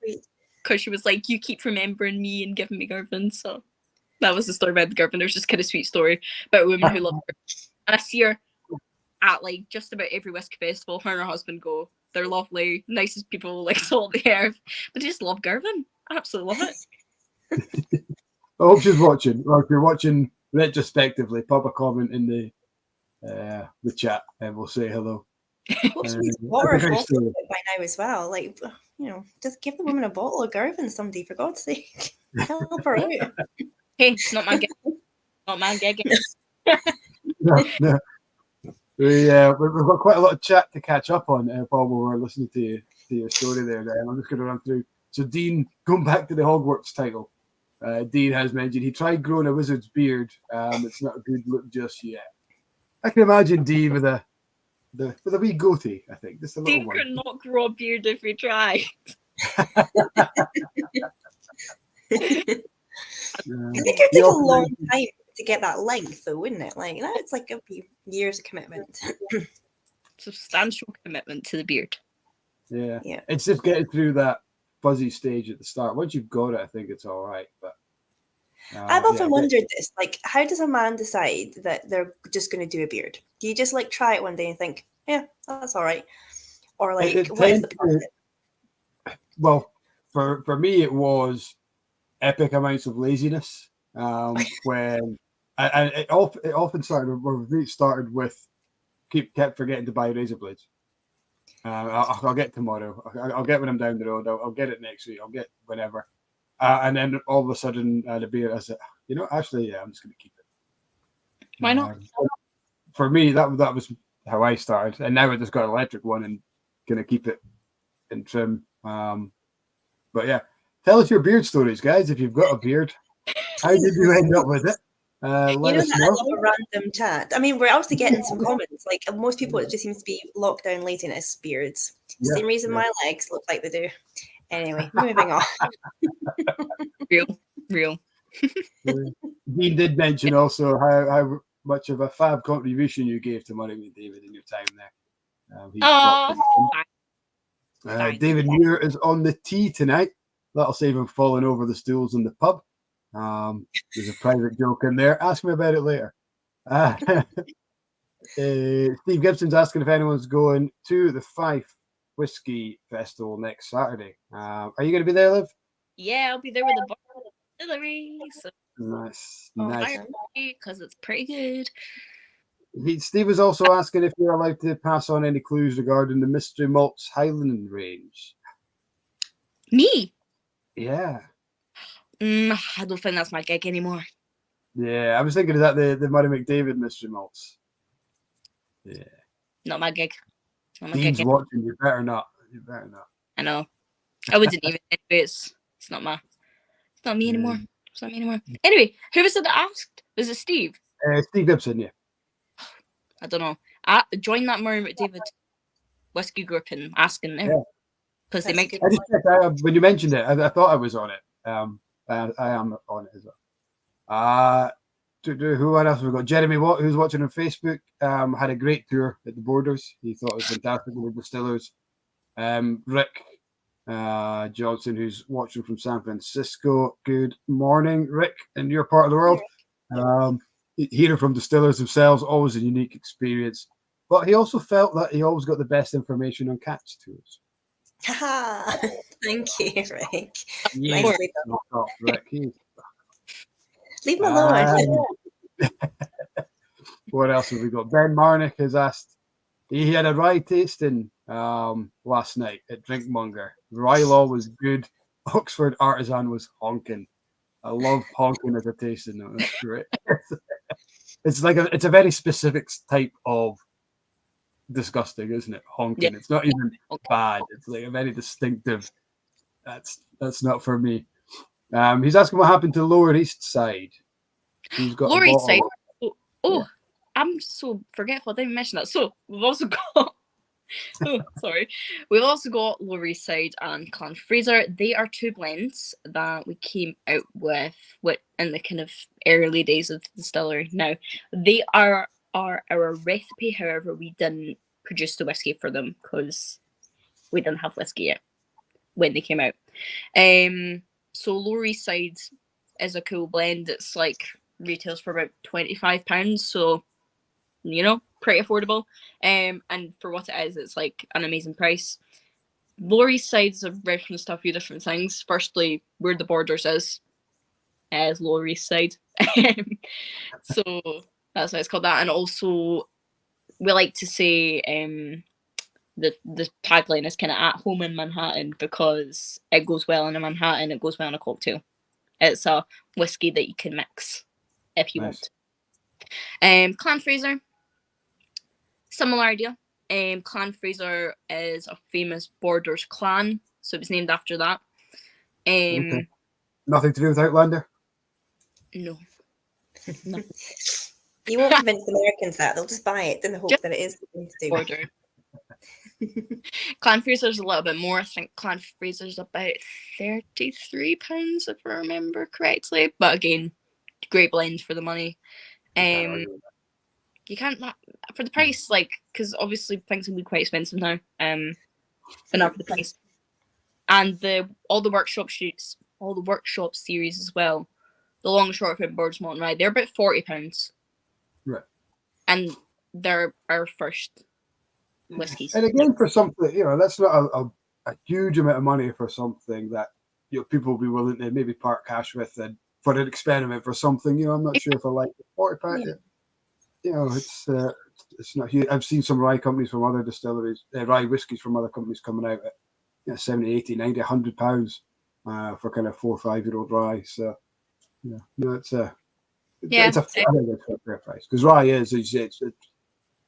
because she was like, "You keep remembering me and giving me Girvan." So that was the story about the Girvan. It was just kind of sweet story about a woman who loved her. And I see her at like just about every whiskey festival. Her and her husband go. They're lovely, nicest people, like salt of the earth. But I just love Girvan. I absolutely love it. I hope she's watching. Or if you're watching retrospectively, pop a comment in the chat and we'll say hello. She's bought her a bottle by now as well. Like, just give the woman a bottle of Girvan, somebody, for God's sake. Help her out. Hey, it's not my gig. Not my gig. No. We've got quite a lot of chat to catch up on, Paul, while we're listening to your story there. I'm just going to run through. So Dean, going back to the Hogwarts title, Dean has mentioned he tried growing a wizard's beard. It's not a good look just yet. I can imagine Dean with a wee goatee, I think. Just a little one. Dean could not grow a beard if he tried. I think it would take a long time to get that length, though, wouldn't it? Like, it's like a few years of commitment. Substantial commitment to the beard. Yeah. It's just getting through that fuzzy stage at the start. Once you've got it, I think it's all right. But I've often wondered this, like, how does a man decide that they're just going to do a beard? Do you just like try it one day and think, yeah, that's all right? Or like, what is the point? Well, for me, it was epic amounts of laziness. When it often started with kept forgetting to buy razor blades. I'll get tomorrow. I'll get when I'm down the road. I'll get it next week. I'll get whenever. And then all of a sudden, the beer, I said, actually, yeah, I'm just going to keep it. Why not? For me, that was how I started. And now I just got an electric one and going to keep it in trim. But yeah, tell us your beard stories, guys. If you've got a beard, how did you end up with it? Let us know. I love a random chat. I mean, we're obviously getting some comments. Like most people, it just seems to be lockdown laziness beards. Yeah, Same reason my legs look like they do. Anyway, moving on. Real. Dean did mention also how much of a fab contribution you gave to Money McDavid in your time there. David Muir is on the tee tonight. That'll save him falling over the stools in the pub. There's a private joke in there. Ask me about it later. Steve Gibson's asking if anyone's going to the Fife Whiskey Festival next Saturday. Are you going to be there, Liv? Yeah, I'll be there with the Borders Distillery. So Nice. because it's pretty good. Steve was also asking if you're allowed to pass on any clues regarding the Mystery Malts Highland range. Me? Yeah. I don't think that's my gig anymore. Yeah, I was thinking of that, the Murray McDavid Mystery Malts. Yeah. Not my gig. Dean's watching. You better not. I know. I wouldn't even. It's not me anymore. It's not me anymore. Anyway, who was it that asked? Was it Steve? Steve Gibson, yeah. I don't know. I joined that Murray McDavid whiskey group and asking them because they make. I just checked out when you mentioned it. I thought I was on it. I am on it as well. Who else have we got? Jeremy Watt, who's watching on Facebook, had a great tour at the Borders. He thought it was fantastic with the distillers. Rick Johnson, who's watching from San Francisco. Good morning, Rick, in your part of the world. Hearing from distillers themselves, always a unique experience. But he also felt that he always got the best information on catch tours. Thank you, Rick. Yeah. Nicely done. Rick. Leave him alone. What else have we got? Ben Marnick has asked. He had a rye tasting last night at Drinkmonger. Rye Law was good. Oxford Artisan was honking. I love honking as a tasting note. That's great. It's a very specific type of disgusting, isn't it? Honking. Yeah. It's not even bad. It's like a very distinctive. That's not for me. He's asking what happened to Lower East Side. He's got Lower East Side. Yeah. I'm so forgetful. I didn't mention that. So we've also got. We've also got Lower East Side and Clan Fraser. They are two blends that we came out with in the kind of early days of the distillery. Now, they are our recipe. However, we didn't produce the whiskey for them because we didn't have whiskey yet when they came out. So Lower East Side is a cool blend. It's like retails for about £25. So, pretty affordable. And for what it is, it's like an amazing price. Lower East Side's a reference to a few different things. Firstly, where the Borders is Lower East Side. So that's why it's called that. And also, we like to say the tagline is kind of at home in Manhattan because it goes well in a Manhattan, it goes well in a cocktail. It's a whiskey that you can mix if you want. Clan Fraser, similar idea. Clan Fraser is a famous Borders clan, so it was named after that. Okay. Nothing to do with Outlander? No. You won't convince Americans that. They'll just buy it in the hope that it is something to do. Border. Clan Fraser's a little bit more. I think Clan Fraser's about £33, if I remember correctly. But again, great blend for the money. You can't for the price, because obviously things can be quite expensive now. But not for the price. And all the workshop series as well. The long and short of Borders Malt and Rye, they're about £40. Right. And they're our first whiskies. And again, for something, that's not a huge amount of money for something that people will be willing to maybe part cash with and for an experiment for something. I'm not sure if I like it. £40. Yeah. It's it's not huge. I've seen some rye companies from other distilleries, rye whiskies from other companies coming out at 70, 80, 90, 100 pounds for kind of 4 or 5 year old rye. So yeah, no, it's a fair price because rye is it's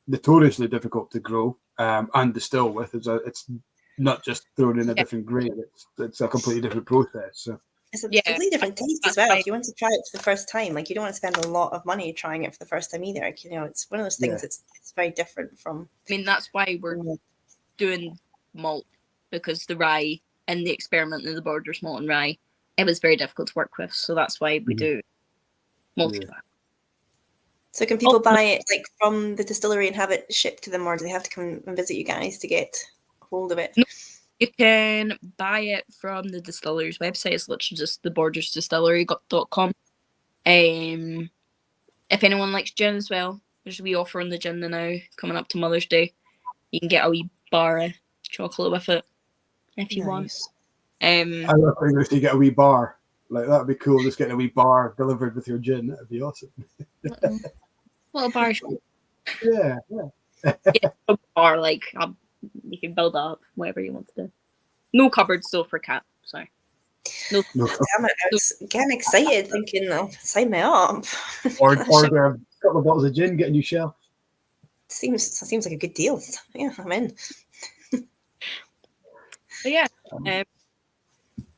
notoriously difficult to grow and distill with. It's not just thrown in a different grain. It's a completely different process. So. It's a completely different taste as well. If you want to try it for the first time, like you don't want to spend a lot of money trying it for the first time either. Like, it's one of those things. It's very different from. I mean, that's why we're doing malt, because the rye and the experiment in the Borders malt and rye, it was very difficult to work with. So that's why we do malt. Yeah. So can people buy it like from the distillery and have it shipped to them, or do they have to come and visit you guys to get hold of it? No. You can buy it from the distillery's website. It's literally just thebordersdistillery.com. If anyone likes gin as well, there's a wee offer on the gin now coming up to Mother's Day. You can get a wee bar of chocolate with it if you want. I love if you get a wee bar. Like, that'd be cool, just getting a wee bar delivered with your gin. That'd be awesome. Little bar. Yeah. A bar, like, you can build up whatever you want to do. No cupboards though for cat. Sorry. No. Damn it! I was getting excited, thinking, "Oh, sign me up." Order a couple of bottles of gin, get a new shelf. Seems like a good deal. Yeah, I'm in. But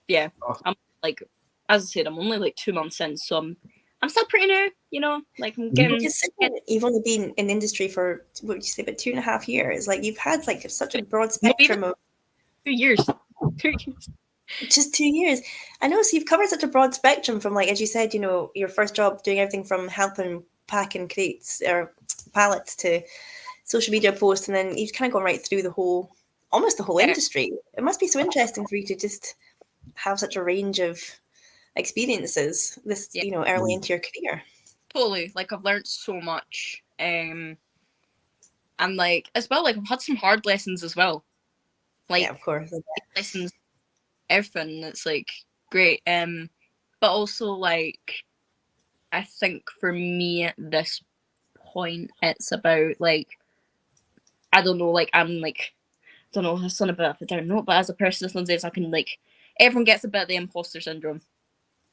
yeah, I'm like, as I said, I'm only like 2 months in, so I'm still pretty new, like I'm getting. You've only been in the industry for, what would you say, about 2.5 years. Like, you've had like such a broad spectrum of 2 years. 2 years. Just 2 years. I know. So you've covered such a broad spectrum from, like, as you said, your first job doing everything from helping packing crates or pallets to social media posts, and then you've kind of gone right through almost the whole industry. It must be so interesting for you to just have such a range of experiences early into your career. Totally. Like, I've learned so much. And like, as well, like, I've had some hard lessons as well. Like, yeah, of course. Lessons, everything. It's like great. But also, like, I think for me at this point, it's about, like, I don't know, like, I'm like, I don't know, that's not a bit of a down note, but as a person, sometimes I can, like, everyone gets a bit of the imposter syndrome.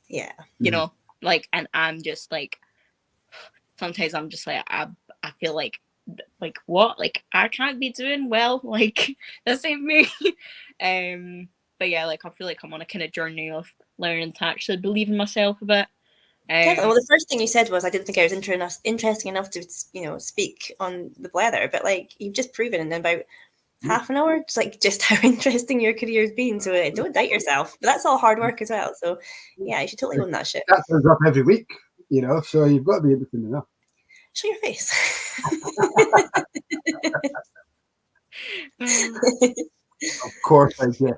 Yeah. You know, like, and I'm just like, sometimes I'm just like, I feel like what? Like, I can't be doing well. Like, this ain't me. But yeah, like, I feel like I'm on a kind of journey of learning to actually believe in myself a bit. Well, the first thing you said was, I didn't think I was interesting enough to, speak on the Blether, but like, you've just proven in about half an hour, just how interesting your career's been. So don't doubt yourself. But that's all hard work as well. So yeah, you should totally own that shit. That comes up every week, so you've got to be able to know. Show your face. Of course, I did.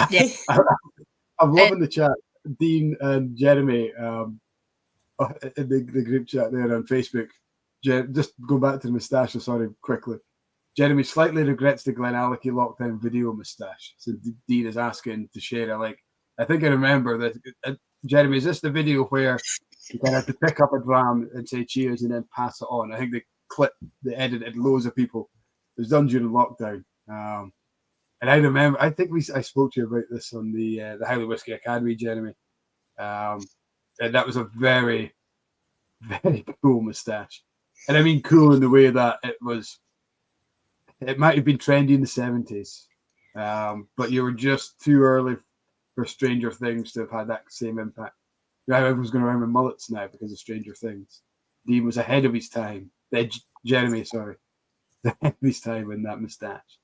Yeah. I'm loving the chat. Dean and Jeremy in the group chat there on Facebook. Just go back to the moustache. Sorry, quickly. Jeremy slightly regrets the Glenallachie lockdown video moustache. So Dean is asking to share it. I think I remember that. Jeremy, is this the video where you kind of have to pick up a dram and say cheers and then pass it on? I think the clip, the edit, had loads of people. It was done during lockdown. And I remember, I think I spoke to you about this on the Highly Whisky Academy, Jeremy. And that was a very, very cool moustache. And I mean cool in the way that it might have been trendy in the 70s, but you were just too early for Stranger Things to have had that same impact. Everyone's going around with mullets now because of Stranger Things. Dean was ahead of his time. Jeremy, sorry. Ahead of his time in that moustache.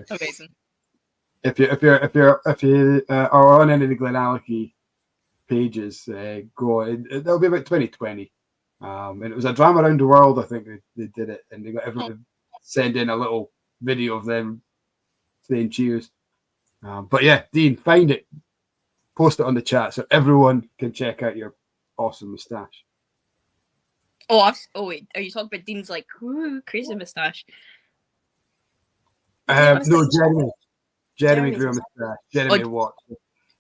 Amazing. If you are on any of the Glenallachie pages, go. That'll be about 2020, and it was a drama around the world. I think they did it, and they got everyone to send in a little video of them saying cheers. But yeah, Dean, find it, post it on the chat so everyone can check out your awesome moustache. Oh wait, are you talking about Dean's like crazy moustache? No, Jeremy grew a moustache. Jeremy what?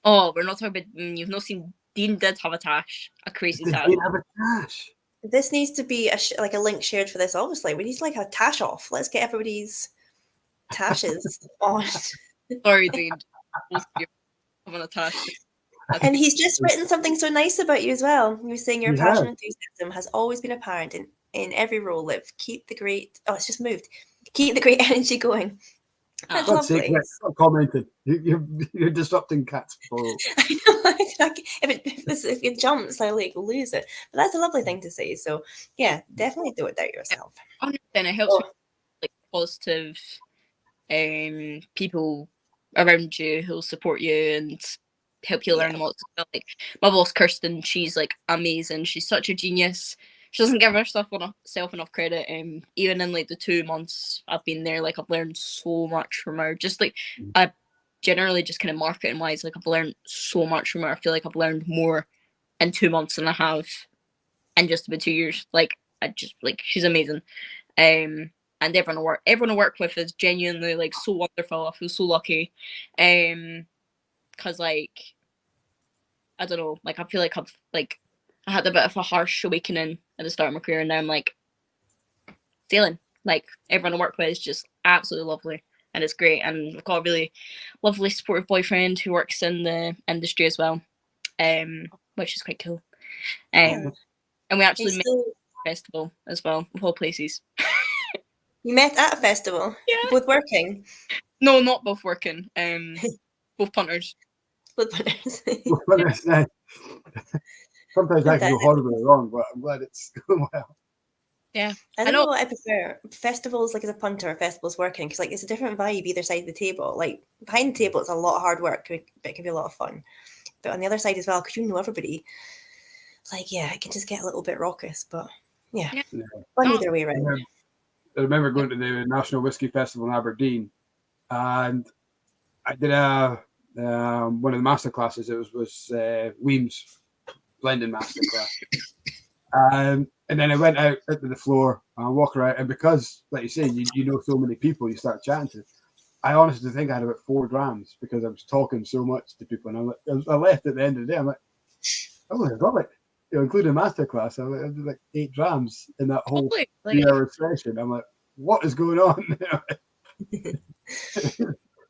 Oh, we're not talking about. You've not seen. Dean did have a tash, a crazy tash. Dean have a tash? This needs to be like a link shared for this. Obviously, we need like a tash off. Let's get everybody's tashes on. Sorry, Dwayne. I'm on a task. And he's just written something so nice about you as well. He was saying your passion and enthusiasm has always been apparent in every role. Liv, keep the great. Oh, it's just moved. Keep the great energy going. That's lovely. Stop commenting. You're disrupting Kat's flow. I know. If it jumps, I like lose it. But that's a lovely thing to say. So yeah, definitely do it out yourself. Then it helps with like positive people around you who'll support you and help you learn lots of stuff. Like my boss Kirsten, she's like amazing. She's such a genius. She doesn't give herself enough credit. Even in like the 2 months I've been there, like I've learned so much from her. Just like I generally just kind of marketing wise, like I've learned so much from her. I feel like I've learned more in 2 months than I have in just about 2 years. Like I just like she's amazing. And everyone I work with is genuinely like so wonderful. I feel so lucky. Cause like I don't know, like I feel like I had a bit of a harsh awakening at the start of my career, and now I'm like sailing. Like everyone I work with is just absolutely lovely, and it's great. And I've got a really lovely, supportive boyfriend who works in the industry as well, which is quite cool. And we actually met at a festival as well, of all places. You met at a festival? Yeah. Both working? No, not both working. Both punters. Both punters. Sometimes that can go horribly wrong, but I'm glad it's going well. Yeah. I don't know what I prefer. Festivals like as a punter or festivals working, because like it's a different vibe either side of the table. Like behind the table it's a lot of hard work, but it can be a lot of fun. But on the other side as well, because you know everybody, like it can just get a little bit raucous, but fun either way around. I remember going to the National Whisky Festival in Aberdeen, and I did one of the master classes. It was Weems blending master class, and then I went out to the floor and walk around. And because, like you say, you know so many people, you start chatting to. I honestly think I had about 4 drams because I was talking so much to people, and I'm like, I left at the end of the day. I'm like, oh, I got it. Including master class, I did like 8 drams in that whole 3-hour session. I'm like, what is going on?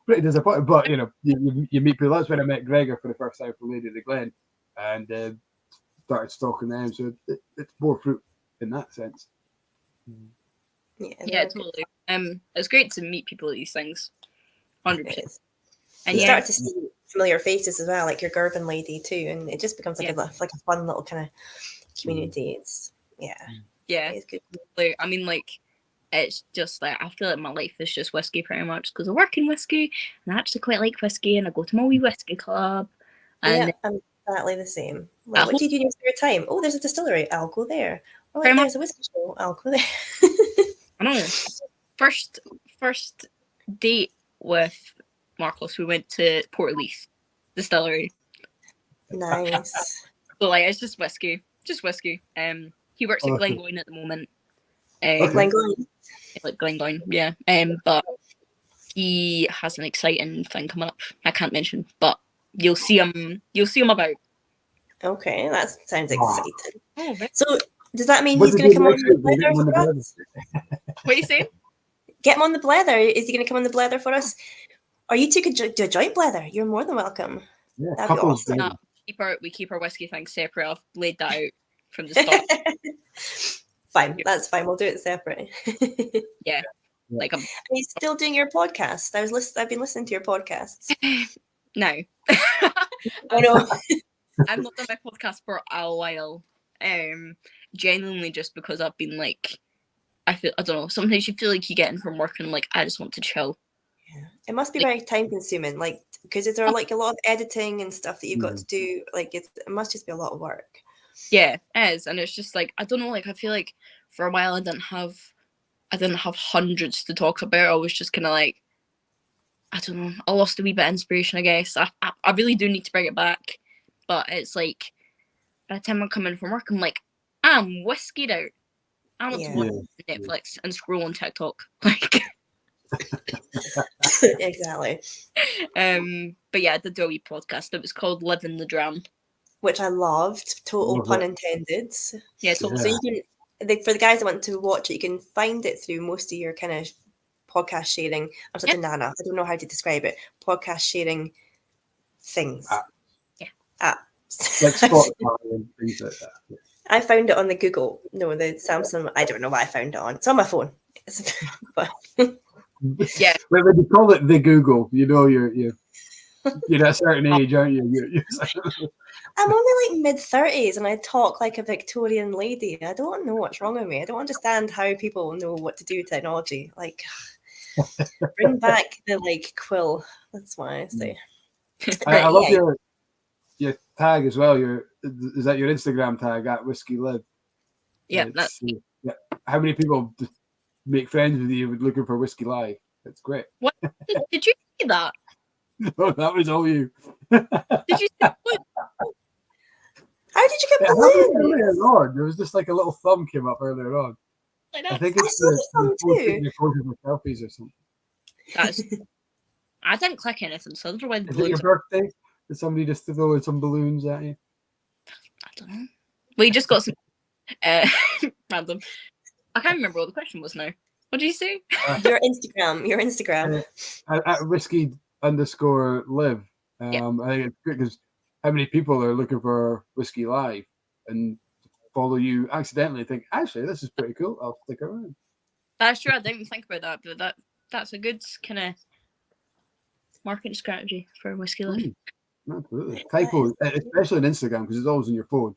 Pretty disappointed, but you meet people. That's when I met Gregor for the first time from Lady of the Glen, and started stalking them. So it's more fruit in that sense. Yeah, totally. It's great to meet people at these things. 100%. And you start to see familiar faces as well, like your Gerben lady too, and it just becomes like a fun little kind of community. It's it's good. Like, I mean, like it's just like I feel like my life is just whiskey pretty much because I work in whiskey and I actually quite like whiskey and I go to my wee whiskey club. And I'm exactly the same. Like, what do you do in your spare time? Oh, there's a distillery. I'll go there. Oh, there's a whiskey show. I'll go there. I know. First date with Marcos, we went to Portleaf Distillery. Nice. So like it's just whiskey. He works at Glengoyne at the moment. Glengoyne. Like Glengoyne, yeah. But he has an exciting thing coming up. I can't mention, but you'll see him about. Okay, that sounds exciting. So does that mean he's going to come on the Blether for us? What are you saying? Get him on the Blether. Is he going to come on the Blether for us? Or you two could do a joint Blether. You're more than welcome. Yeah, that'd be awesome. No, we keep our whiskey things separate. I've laid that out from the start. Fine, that's fine. We'll do it separate. Yeah. Like Are you still doing your podcast? I've been listening to your podcasts. No. I know. I've not done my podcast for a while. Genuinely just because I've been like I don't know, sometimes you feel like you get in from work and I'm like, I just want to chill. Yeah. It must be very time consuming, like because is there like a lot of editing and stuff that you've got to do? Like it must just be a lot of work. Yeah, it is. And it's just like I don't know, like I feel like for a while I didn't have hundreds to talk about. I was just kinda like I don't know, I lost a wee bit of inspiration, I guess. I really do need to bring it back. But it's like by the time I come in from work, I'm like, I'm whiskied out. I want to watch Netflix and scroll on TikTok. Like exactly. But yeah, I did do a wee podcast. It was called Living the Dram. which I loved. Total Love pun it. intended. Yeah, So totally. you can, for the guys that want to watch it, you can find it through most of your kind of podcast sharing. I'm such a nana. I don't know how to describe it. Podcast sharing things. Apps. Like Spotify and things like that. Yeah. I found it on the Google. No, the Samsung. I don't know what I found it on. It's on my phone. But Yeah. When you call it the Google, you know you're at a certain age, aren't you? I'm only like mid-30s and I talk like a Victorian lady. I don't know what's wrong with me. I don't understand how people know what to do with technology. Like, bring back the like quill. That's what I say. I love your tag as well. Is that your Instagram tag at Whiskey Live? Yeah. Yeah. How many people just make friends with you looking for Whiskey Live? It's great. What did you see that? No, that was all you. Did you see that? How did you get It happened balloons? earlier on. There was just like a little thumb came up earlier on. Like I that? think I it's saw the thumb too. Your photos with selfies or something. I didn't click anything, so I don't know why the Is it your balloons are. birthday? Did somebody just throw some balloons at you? I don't know. We just got some random. I can't remember what the question was now. What did you say? Your Instagram. At Whiskey_Live. I think it's good because how many people are looking for Whiskey Live and follow you accidentally think, actually, this is pretty cool. I'll stick around. That's true. I didn't even think about that, but that's a good kind of marketing strategy for Whiskey Live. Absolutely. Typo, especially on Instagram, because it's always on your phone.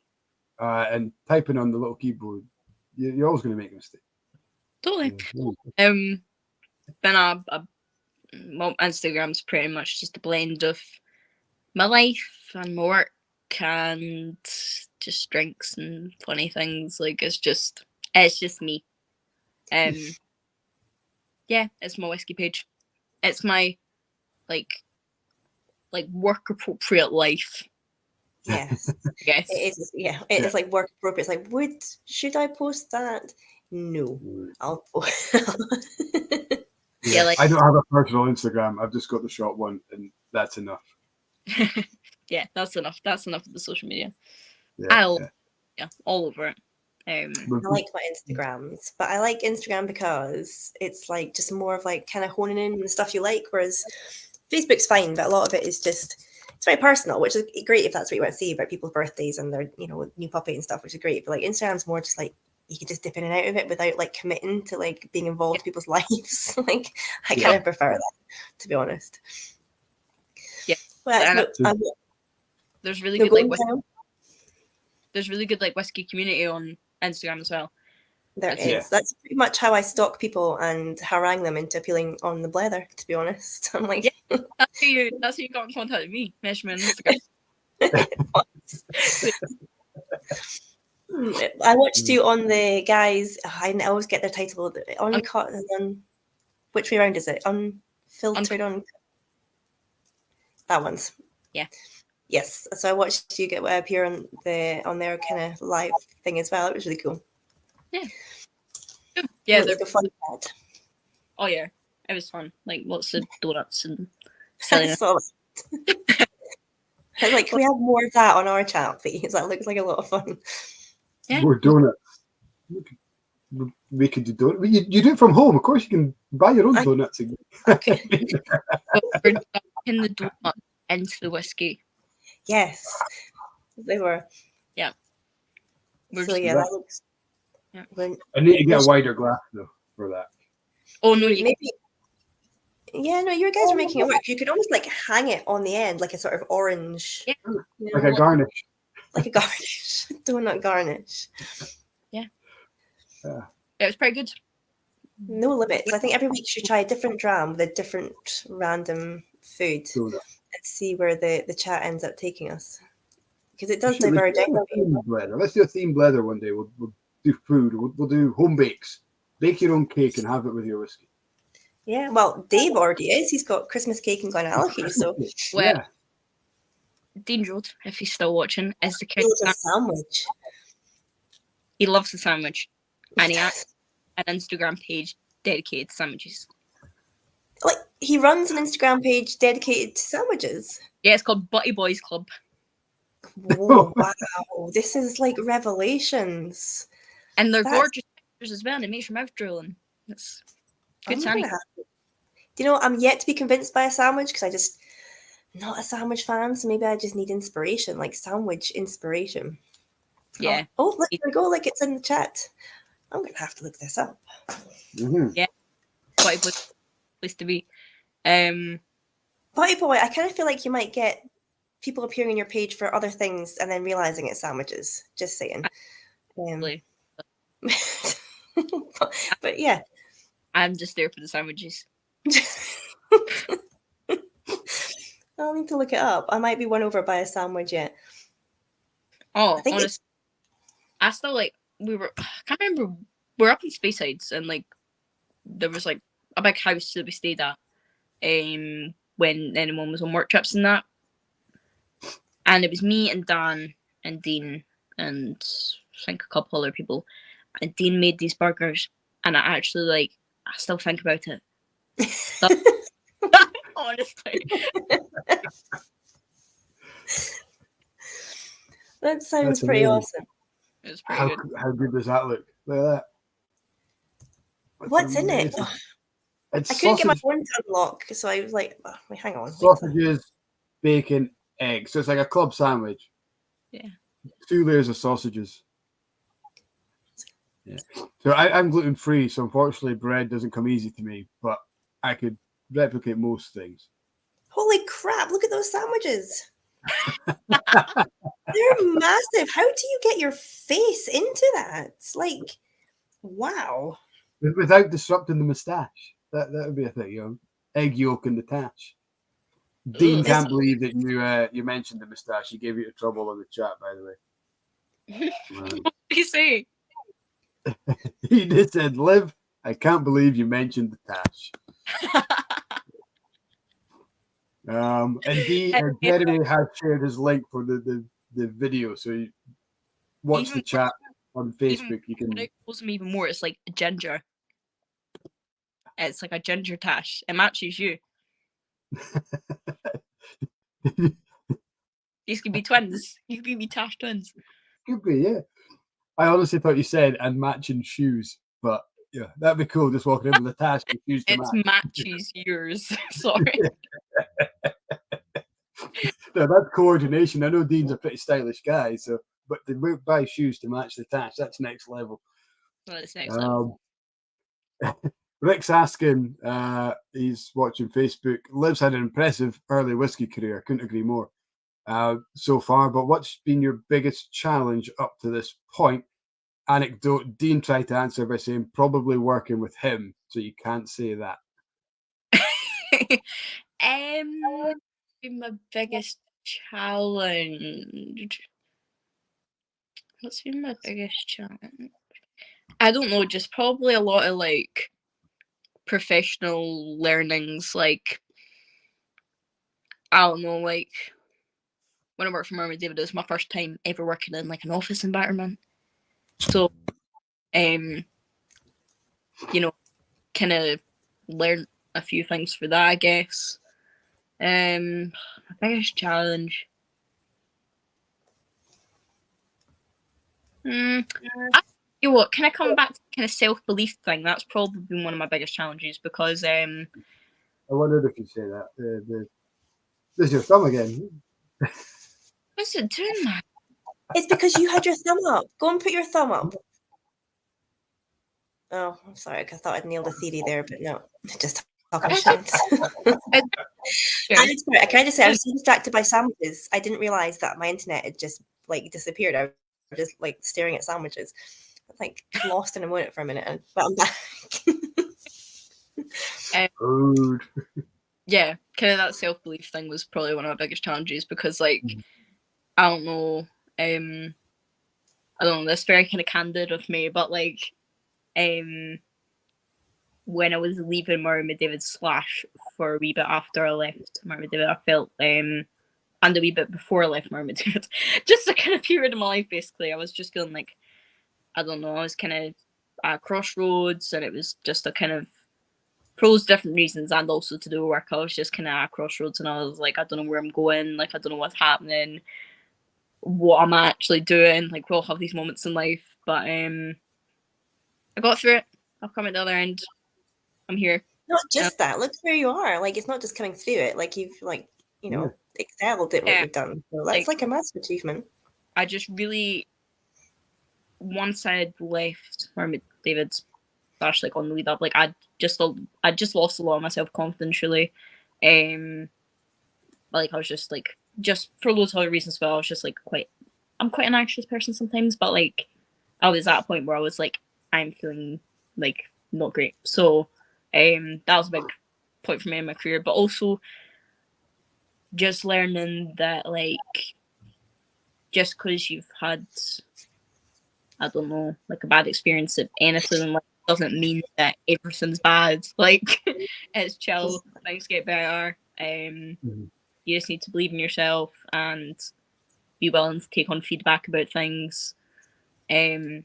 And typing on the little keyboard, you're always going to make a mistake. Totally. Well, Instagram's pretty much just a blend of my life and my work and just drinks and funny things. Like it's just me. Yeah, it's my whiskey page. It's my like work appropriate life. Yes. Yes. It is. Yeah. It's like work appropriate. It's like, should I post that? No. I'll post. Yeah, like I don't have a personal Instagram. I've just got the short one, and that's enough. yeah, that's enough. That's enough of the social media. Yeah, All over it. I like my Instagrams, but I like Instagram because it's like just more of like kind of honing in on the stuff you like, whereas Facebook's fine, but a lot of it is just, it's very personal, which is great if that's what you want to see about people's birthdays and their, new puppy and stuff, which is great. But like Instagram's more just like, you can just dip in and out of it without like committing to like being involved in people's lives. Like I kind of prefer that, to be honest. Yeah. Well, there's really good there's really good like whiskey community on Instagram as well. There is. That's pretty much how I stalk people and harangue them into appealing on the Blether, to be honest. I'm like, that's how you got in contact with me, message me on Instagram. I watched you on the guys. I always get their title uncut and then which way around is it? Unfiltered on that one's. Yeah. Yes. So I watched you appear on their kind of live thing as well. It was really cool. Yeah. Yeah, they're fun. Oh yeah, it was fun. Like lots of donuts and selling. I like, can we have more of that on our chat, please? That looks like a lot of fun. Yeah. More donuts. We could do donuts. You do it from home. Of course, you can buy your own donuts. Okay. We're dumping the donut into the whiskey. Yes, they were. Yeah. That looks. Yeah. I need to get a wider glass though for that. Oh no, maybe. Yeah, no, you guys are making it work. You could almost like hang it on the end, like a sort of orange, like a garnish. Like a garnish, donut garnish. Yeah, it was pretty good. No limits. I think every week you should try a different dram with a different random food and see where the chat ends up taking us, because it does diverge. Let's do a themed Blether one day. We'll do food. We'll do home bakes. Bake your own cake and have it with your whiskey. Yeah, well, Dave already is. He's got Christmas cake and Glenallachie, so. Well, Dean Road, if he's still watching, is the king. He loves a sandwich. He loves the sandwich, and he has an Instagram page dedicated to sandwiches. Like, he runs an Instagram page dedicated to sandwiches. Yeah, it's called Butty Boys Club. Whoa, wow. This is like revelations. And they're That's- gorgeous pictures as well, and it makes your mouth drooling. It's good I'm gonna sign. have to- Do you know, I'm yet to be convinced by a sandwich because I just not a sandwich fan, so maybe I just need inspiration, like sandwich inspiration. Yeah. Oh, look, there we go, like it's in the chat. I'm gonna have to look this up. Mhm. Yeah. Quite a good place to be. Potty Boy, I kind of feel like you might get people appearing on your page for other things and then realizing it's sandwiches. Just saying. Absolutely. But yeah. I'm just there for the sandwiches. I'll need to look it up. I might be won over by a sandwich yet. Oh, think honestly, I still like I can't remember. We're up in Speyside, and like there was like a big house that we stayed at when anyone was on work trips and that. And it was me and Dan and Dean and I think a couple other people. And Dean made these burgers, and I still think about it. Honestly. That sounds That's pretty amazing. awesome. It was pretty good. How good does that look? Look at that. That's What's in it? amazing. It's I couldn't get my sausage, phone to unlock, so I was like, oh, wait, hang on. sausages, bacon, eggs. So it's like a club sandwich. Yeah. 2 layers of sausages. Yeah. So I'm gluten free, so unfortunately bread doesn't come easy to me, but I could replicate most things. Holy crap, look at those sandwiches. They're massive. How do you get your face into that? It's like, wow. Without disrupting the moustache. That would be a thing, you know. Egg yolk in the tash. Dean can't believe that you mentioned the moustache. He gave you trouble on the chat, by the way. What did you say? He just said, Liv, I can't believe you mentioned the tash. And Jeremy has shared his link for the video, so you watch the chat on Facebook. You can. It calls me even more. It's like ginger. It's like a ginger tash. It matches you. These could be twins. You could be tash twins. Could be, yeah. I honestly thought you said and matching shoes, but yeah, that'd be cool. Just walking in with a tash and shoes to It match. matches yours. Sorry. No, that's coordination. I know Dean's a pretty stylish guy, so but to buy shoes to match the tash, that's next level. Well, it's next level. Rick's asking, he's watching Facebook. Liv's had an impressive early whiskey career. Couldn't agree more so far. But what's been your biggest challenge up to this point? Anecdote. Dean tried to answer by saying probably working with him, so you can't say that. Been my biggest challenge. What's been my biggest challenge? I don't know. Just probably a lot of like professional learnings. Like I don't know. Like when I worked for McDavid, it was my first time ever working in like an office environment. So, you know, kind of learn a few things for that, I guess. My biggest challenge. You know what? Can I come back to the kind of self-belief thing? That's probably been one of my biggest challenges because I wondered if you'd say that. There's your thumb again. what's it doing, man? It's because you had your thumb up. Go and put your thumb up. Oh, I'm sorry. I thought I'd nailed a theory there, but no. Just talking shit. I'm sorry. Can I just say I was so distracted by sandwiches. I didn't realize that my internet had just like disappeared. I was just like staring at sandwiches. I was like lost in a moment for a minute, but I'm back. Rude. Yeah, kind of that self-belief thing was probably one of my biggest challenges because like I don't know, that's very kind of candid of me, but like when I was leaving McDavid Slash for a wee bit after I left McDavid, I felt and a wee bit before I left McDavid, just a kind of period in my life basically. I was just feeling like, I don't know, I was kind of at crossroads, and it was just a kind of, for those different reasons and also to do with work, I was just kind of at crossroads, and I was like, I don't know where I'm going, like I don't know what's happening. what I'm actually doing. Like, we all have these moments in life, but I got through it. I've come at the other end. I'm here. Not just that. Look where you are. Like, it's not just coming through it. Like, you've excelled at what you've done. So that's like a massive achievement. I just really, once I had left where McDavid's like on the lead up, like I just lost a lot of my self-confidence really. Like I was just like, just for loads of other reasons as well, I was just like I'm quite an anxious person sometimes, but like I was at a point where I was like, I'm feeling like not great. So that was a big point for me in my career, but also just learning that like just because you've had, I don't know, like a bad experience at anything in life doesn't mean that everything's bad. Like it's chill, things get better. You just need to believe in yourself and be willing to take on feedback about things. And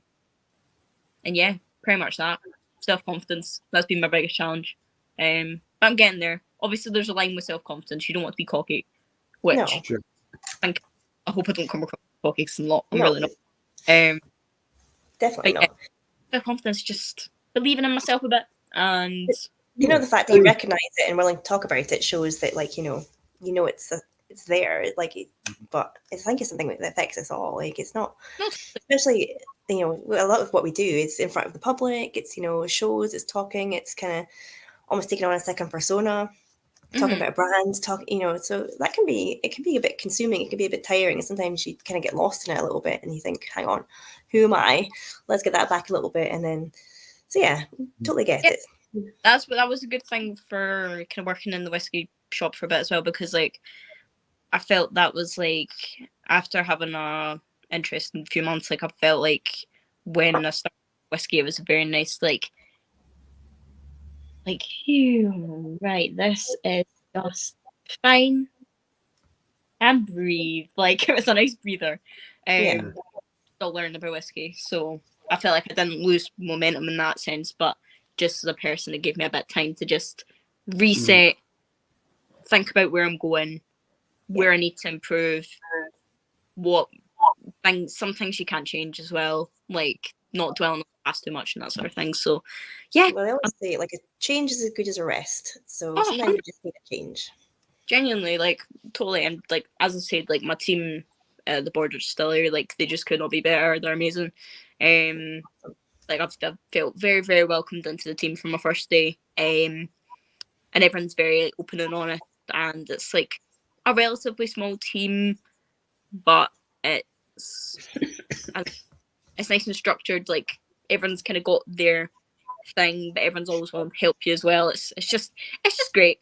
yeah, pretty much that. Self-confidence, that's been my biggest challenge. But I'm getting there. Obviously there's a line with self-confidence. You don't want to be cocky, which I hope I don't come across cocky because I'm really not. Definitely not. Self-confidence, just believing in myself a bit. And the fact that you recognise it and willing to talk about it shows that like, it's there, like, but I think it's something that affects us all. Like, it's not, especially, a lot of what we do is in front of the public. It's, shows, it's talking, it's kind of almost taking on a second persona, talking about brands, so that can be a bit consuming. It can be a bit tiring. And sometimes you kind of get lost in it a little bit and you think, hang on, who am I? Let's get that back a little bit. And then, so yeah, totally get it. That was a good thing for kind of working in the whiskey shop for a bit as well, because like I felt that was like after having a interest in a few months, like I felt like when I started whiskey, it was a very nice like right, this is just fine and breathe. Like it was a nice breather. Still learning about whiskey, so I felt like I didn't lose momentum in that sense, but just as a person, it gave me a bit of time to just reset, think about where I'm going, where I need to improve, some things you can't change as well, like not dwelling on the past too much and that sort of thing. So yeah. Well, I always say like a change is as good as a rest. So sometimes you just need a change. Genuinely, like totally. And like as I said, like my team, the Borders Distillery, like they just could not be better. They're amazing. Like I've felt very, very welcomed into the team from my first day. And everyone's very open and honest, and it's like a relatively small team, but it's nice and structured. Like everyone's kind of got their thing, but everyone's always willing to help you as well. It's just great.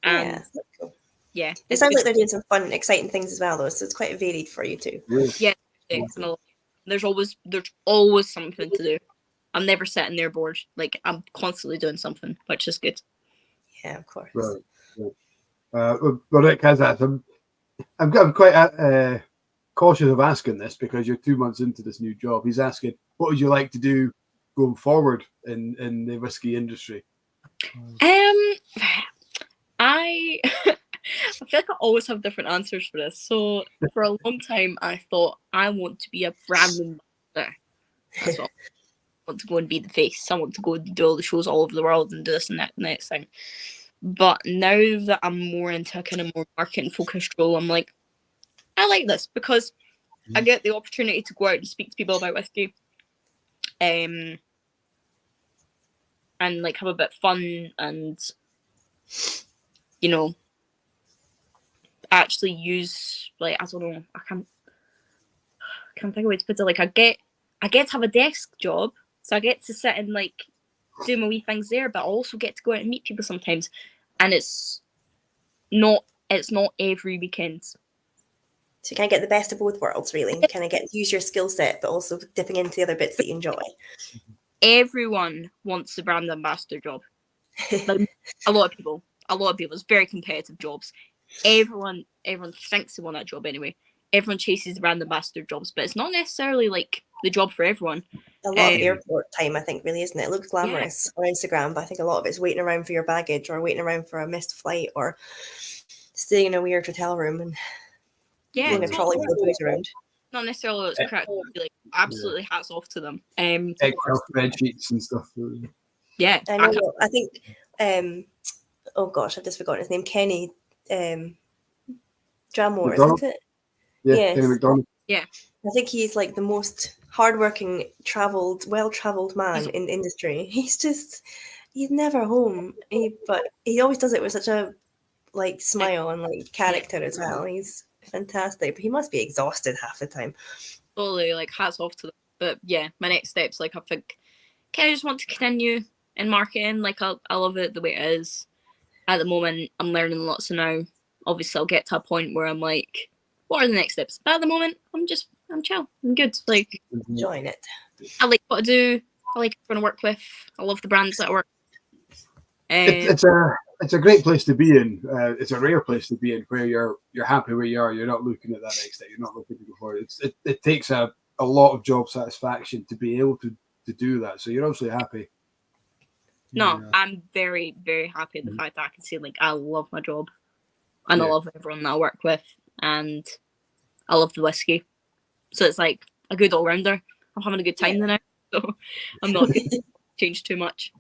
And cool. Yeah, it sounds like they're doing some fun, exciting things as well, though. So it's quite varied for you too. Yeah, there's always something to do. I'm never sitting there bored. Like I'm constantly doing something, which is good. Yeah, of course. Right. Well, Rick has that. I'm quite cautious of asking this because you're 2 months into this new job. He's asking, what would you like to do going forward in the whiskey industry? I feel like I always have different answers for this. So for a long time, I thought I want to be a brand ambassador. That's what I want to go and be the face. I want to go and do all the shows all over the world and do this and that and next thing. But now that I'm more into a kind of more marketing focused role, I'm like, I like this because I get the opportunity to go out and speak to people about whiskey, and like have a bit of fun and actually use, like, I don't know, I can't think of a way to put it. Like I get to have a desk job, so I get to sit and like do my wee things there, but I also get to go out and meet people sometimes, and it's not every weekend. So you kind of get the best of both worlds, really. You kind of get to use your skill set, but also dipping into the other bits that you enjoy. Everyone wants the brand ambassador job. Like, a lot of people. It's very competitive jobs. Everyone thinks they want that job anyway. Everyone chases the brand ambassador jobs, but it's not necessarily like the job for everyone. A lot of airport time, I think, really, isn't it? It looks glamorous on Instagram, but I think a lot of it's waiting around for your baggage or waiting around for a missed flight or staying in a weird hotel room. And Yeah, Doing a trolley full of booze around. not necessarily it's correct. Like absolutely hats off to them. Excel spreadsheets and stuff. Yeah, I know. I think. Oh gosh, I've just forgotten his name. Kenny. Dramore, McDonald? isn't it? Yeah, Yes. Kenny McDonald. Yeah. I think he's like the most hardworking, well-traveled man in the industry. He's never home. But he always does it with such a like smile and like character as well. He's fantastic. But he must be exhausted half the time. Totally, like hats off to them. But yeah, my next steps, like I think, I just want to continue in marketing. Like I love it the way it is. At the moment, I'm learning lots, so now obviously I'll get to a point where I'm like, what are the next steps? But at the moment, I'm chill. I'm good. Like Enjoying it. I like what I do. I like everyone I work with. I love the brands that I work with. It's a great place to be in. It's a rare place to be in where you're happy where you are. You're not looking at that next step. You're not looking to go forward. It takes a lot of job satisfaction to be able to do that. So you're obviously happy. No, I'm very, very happy the fact that I can say like I love my job and I love everyone that I work with and I love the whiskey. So it's like a good all rounder. I'm having a good time now. So I'm not going to change too much.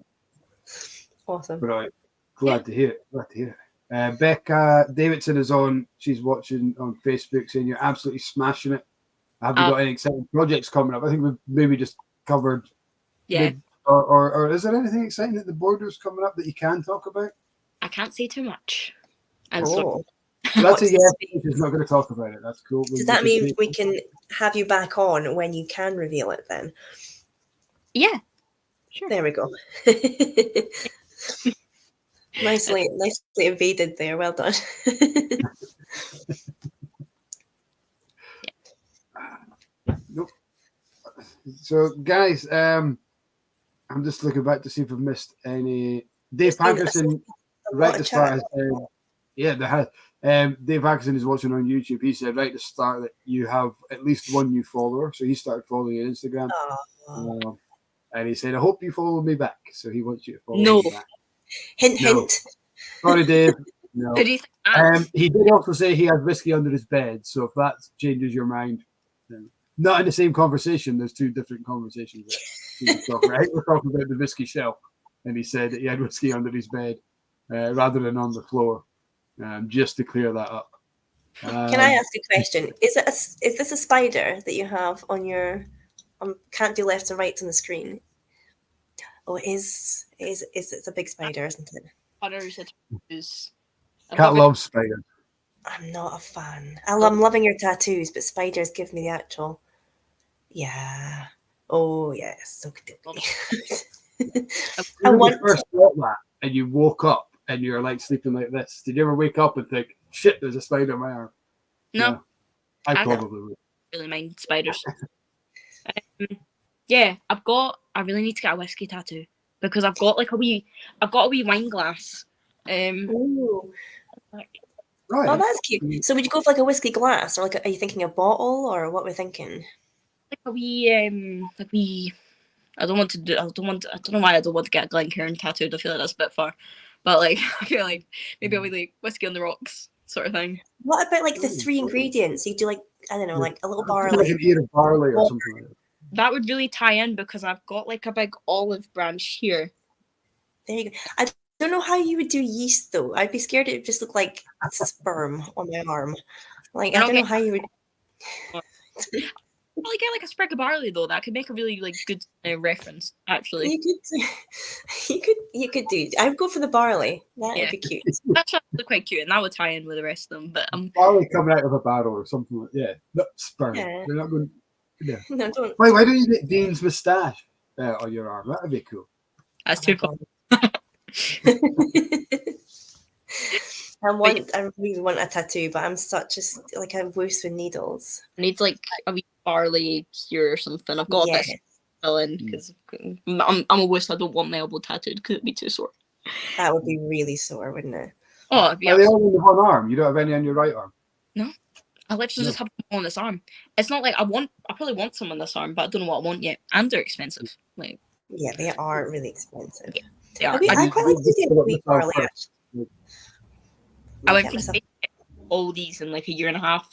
Awesome. Right. Glad to hear it. Becca Davidson is on. She's watching on Facebook saying you're absolutely smashing it. Have you got any exciting projects coming up? I think we've maybe just covered. Yeah. Or is there anything exciting at the Borders coming up that you can talk about? I can't say too much. So that's a yes. She's not going to talk about it. That's cool. Does that mean we can have you back on when you can reveal it then? Yeah. Sure. There we go. Nicely evaded there. Well done. Nope. So, guys, I'm just looking back to see if we've missed any. Dave Pattison, right at the start, yeah, there has. Dave Pattison is watching on YouTube. He said right at the start that you have at least one new follower. So he started following you on Instagram. And he said, I hope you follow me back. So he wants you to follow me back. Hint. Sorry, Dave. No. Who do you think? He did also say he had whiskey under his bed. So if that changes your mind, not in the same conversation. There's two different conversations there. We're talking about the whiskey shelf. And he said that he had whiskey under his bed rather than on the floor. Just to clear that up. Can I ask a question? Is this a spider that you have on your can't do left and right on the screen? Oh, it's a big spider, isn't it? Cat loves spiders. I'm not a fan. I'm loving your tattoos, but spiders give me the actual. Yeah. Oh yes. So good. When you first thought that, and you woke up, and you're like sleeping like this, did you ever wake up and think, "Shit, there's a spider in my arm"? No. I probably would. Really mind spiders. Yeah, I really need to get a whiskey tattoo because I've got a wee wine glass. Ooh. Right. Oh, that's cute. So would you go for like a whiskey glass, or are you thinking a bottle, or what we're thinking? Like a wee, I don't know why I don't want to get a Glencairn tattooed. I feel like that's a bit far, but like I feel like maybe a wee like whiskey on the rocks sort of thing. What about like the 3 ingredients? You do like I don't know, like a little barley, like an ear of barley or something like that. That would really tie in because I've got like a big olive branch here. There you go. I don't know how you would do yeast though. I'd be scared it would just look like sperm on my arm. Like I don't know how you would. Probably get like a sprig of barley though. That could make a really like good reference. Actually, you could do. I would go for the barley. That would be cute. That's actually quite cute, and that would tie in with the rest of them. But barley coming out of a barrel or something like not sperm. Yeah. You're not going. Yeah. No, don't. Why don't you get Dean's moustache on your arm? That'd be cool. That's too cool. I really want a tattoo, but I'm such a wuss with needles. I need like a wee barley here or something. I've got a bit fill in because I'm a wuss. I don't want my elbow tattooed because it'd be too sore. That would be really sore, wouldn't it? Oh, it'd be are they all on the one arm? You don't have any on your right arm? No. I literally just have them on this arm. It's not like I probably want some on this arm, but I don't know what I want yet. And they're expensive. Like yeah, they are really expensive. Yeah, they are. I quite like to do a wee barley. I went to all these in like a year and a half.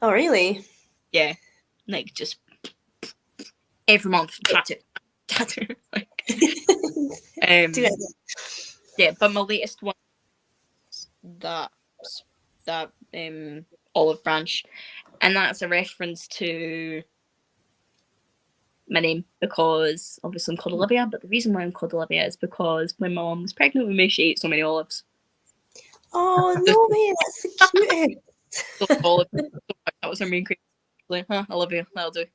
Oh, really? Yeah, like just every month tattoo. Like, Do it. yeah, but my latest one is that olive branch, and that's a reference to my name, because obviously I'm called Olivia, but the reason why I'm called Olivia is because when my mom was pregnant with me, she ate so many olives. Oh, no way, that's the cutest. So olive, that was her main cream. Like, Olivia, that'll do.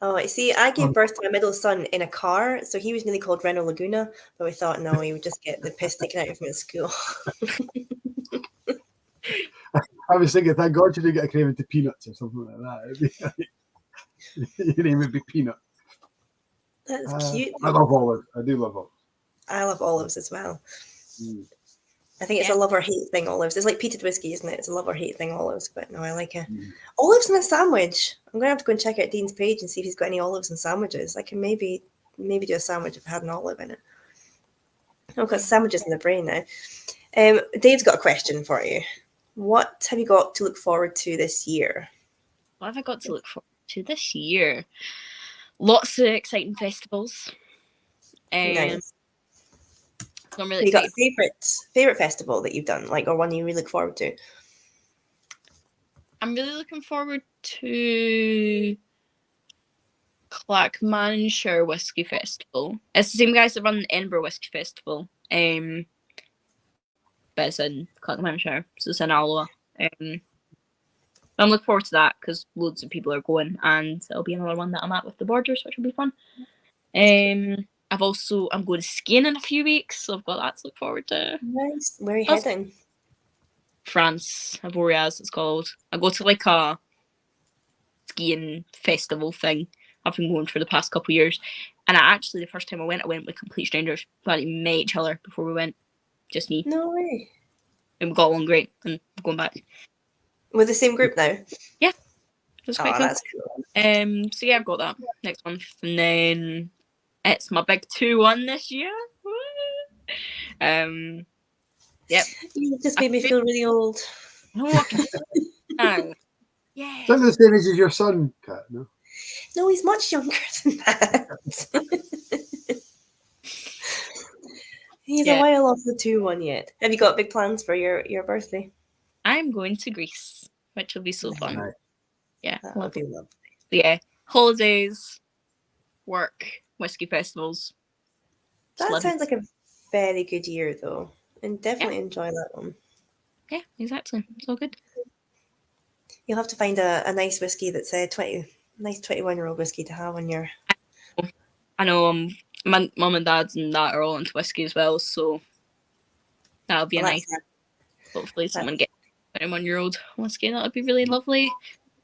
Oh, see, I gave birth to my middle son in a car, so he was nearly called Reno Laguna, but we thought, no, he would just get the piss taken out of him at school. I was thinking, thank God you didn't get a craving to peanuts or something like that. Your name would be Peanut. That's cute. I love olives. I do love olives. I love olives as well. Mm. I think it's a love or hate thing, olives. It's like peated whiskey, isn't it? It's a love or hate thing, olives. But no, I like it. Olives in a sandwich. I'm going to have to go and check out Dean's page and see if he's got any olives and sandwiches. I can maybe do a sandwich if it had an olive in it. I've got sandwiches in the brain now. Dave's got a question for you. What have you got to look forward to this year? What have I got to look forward to this year? Lots of exciting festivals. Nice. So I'm really Have you got excited. a favorite festival that you've done, like, or one you really look forward to? I'm really looking forward to Clackmannshire Whisky Festival. It's the same guys that run the Edinburgh Whisky Festival. But it's in Clackmannshire, so it's in Alloa. I'm looking forward to that because loads of people are going, and it'll be another one that I'm at with the Borders, which will be fun. I'm going skiing in a few weeks, so I've got that to look forward to. Nice. Where are you heading? France, Avoriaz, it's called. I go to like a skiing festival thing. I've been going for the past couple of years, and the first time I went with complete strangers. We hadn't even met each other before we went. Just me. No way. And we got along great, and we're going back. With the same group now? Yeah. That's quite cool. That's cool. So yeah, I've got that next month, and then it's my big 2-1 this year. Yep. You just made me feel really old. No, yeah. Sounds the same age as your son, Kat, no? No, he's much younger than that. He's a while off the 2-1 yet. Have you got big plans for your birthday? I'm going to Greece, which will be so fun. Nice. Yeah. That would be lovely. Yeah. Holidays, work, whiskey festivals. That sounds like a very good year, though. And definitely enjoy that one. Yeah, exactly. It's all good. You'll have to find a nice whiskey that's a 21-year-old whiskey to have on your... I know my mum and dad and that are all into whiskey as well, so that'll be nice. Hopefully someone gets a 21-year-old whiskey. That would be really lovely.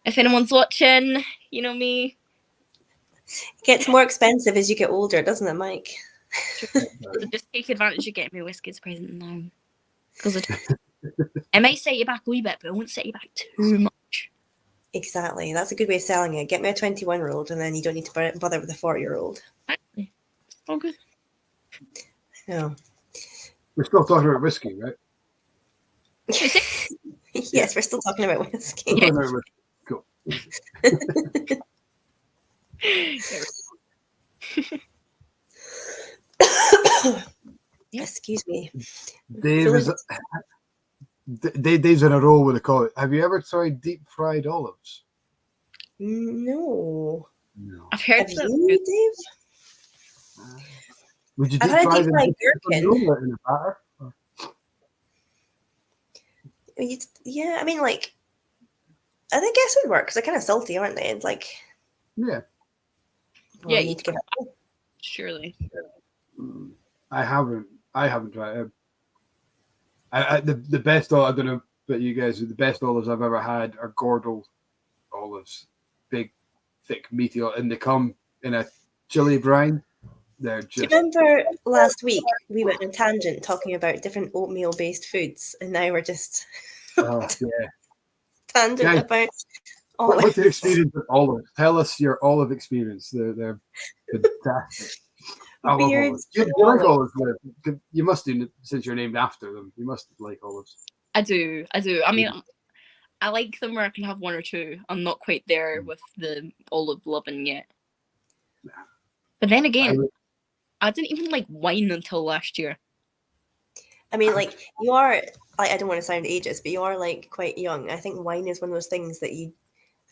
If anyone's watching, you know me. It gets more expensive as you get older, doesn't it, Mike? Just take advantage of getting me whiskey as a present now. Because it might set you back a wee bit, but it won't set you back too much. Exactly. That's a good way of selling it. Get me a 21-year-old and then you don't need to bother with a 40-year-old. Exactly. All good. No. We're still talking about whiskey, right? Yes, we're still talking about whiskey. Yeah. Cool. Excuse me. Dave's in a row with a call. Have you ever tried deep fried olives? No. I've heard Have you, Dave? Would you I've deep had a fry deep them fried gherkin. in a batter? Yeah, I mean, like, I think it would work because they're kind of salty, aren't they? It's like, Yeah. well, you need to give it. Surely. I haven't tried it. The best olive, I don't know about you guys, the best olives I've ever had are Gordal olives. Big, thick, meaty, and they come in a chili brine. They're just... Do you remember last week we went on a tangent talking about different oatmeal-based foods, and now we're just tangent Guys, about olives. What's your experience with olives? Tell us your olive experience. They're fantastic. I love olives. You like olives, Liv? You must do, since you're named after them. You must like olives. I do. I mean, I like them where I can have one or two. I'm not quite there with the olive loving yet. But then again, I didn't even like wine until last year. I mean, like, you are, like, I don't want to sound ageist, but you are, like, quite young. I think wine is one of those things that you,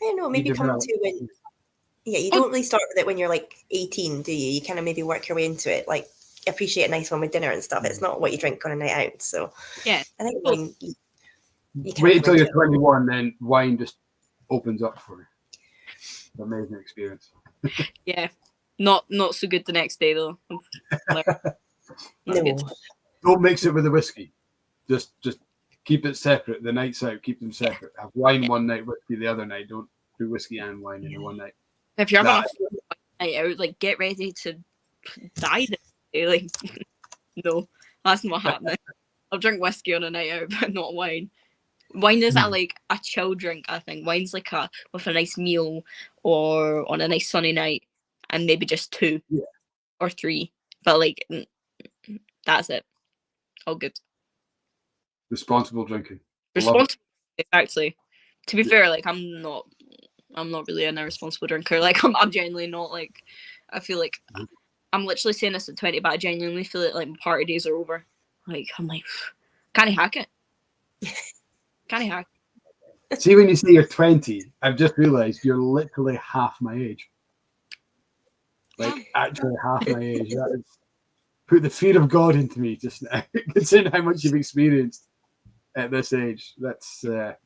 I don't know, maybe come to when, you don't really start with it when you're, like, 18, do you? You kind of maybe work your way into it, like, appreciate a nice one with dinner and stuff. It's not what you drink on a night out, so. Yeah. I think wine, you wait until you're 21, then wine just opens up for you. It's an amazing experience. Yeah. Not so good the next day, though. No. Don't mix it with the whiskey. Just keep it separate. The nights out, keep them separate. Have wine one night, whiskey the other night. Don't do whiskey and wine in the one night. If you're having a night out, like, get ready to die the day. Like, no, that's not happening. I'll drink whiskey on a night out, but not wine. Wine is like a chill drink, I think. Wine's like with a nice meal or on a nice sunny night, and maybe just 2 or 3. But like, that's it. All good. Responsible drinking. Responsible, exactly. To be fair, like I'm not really an irresponsible drinker. Like I'm genuinely not. Like I feel like I'm literally saying this at 20, but I genuinely feel like my party days are over. Like I'm like, can't I hack it? Can't I hack it? See, when you say you're 20, I've just realised you're literally half my age. Like actually half my age. That is, put the fear of God into me just now, considering how much you've experienced at this age. That's. I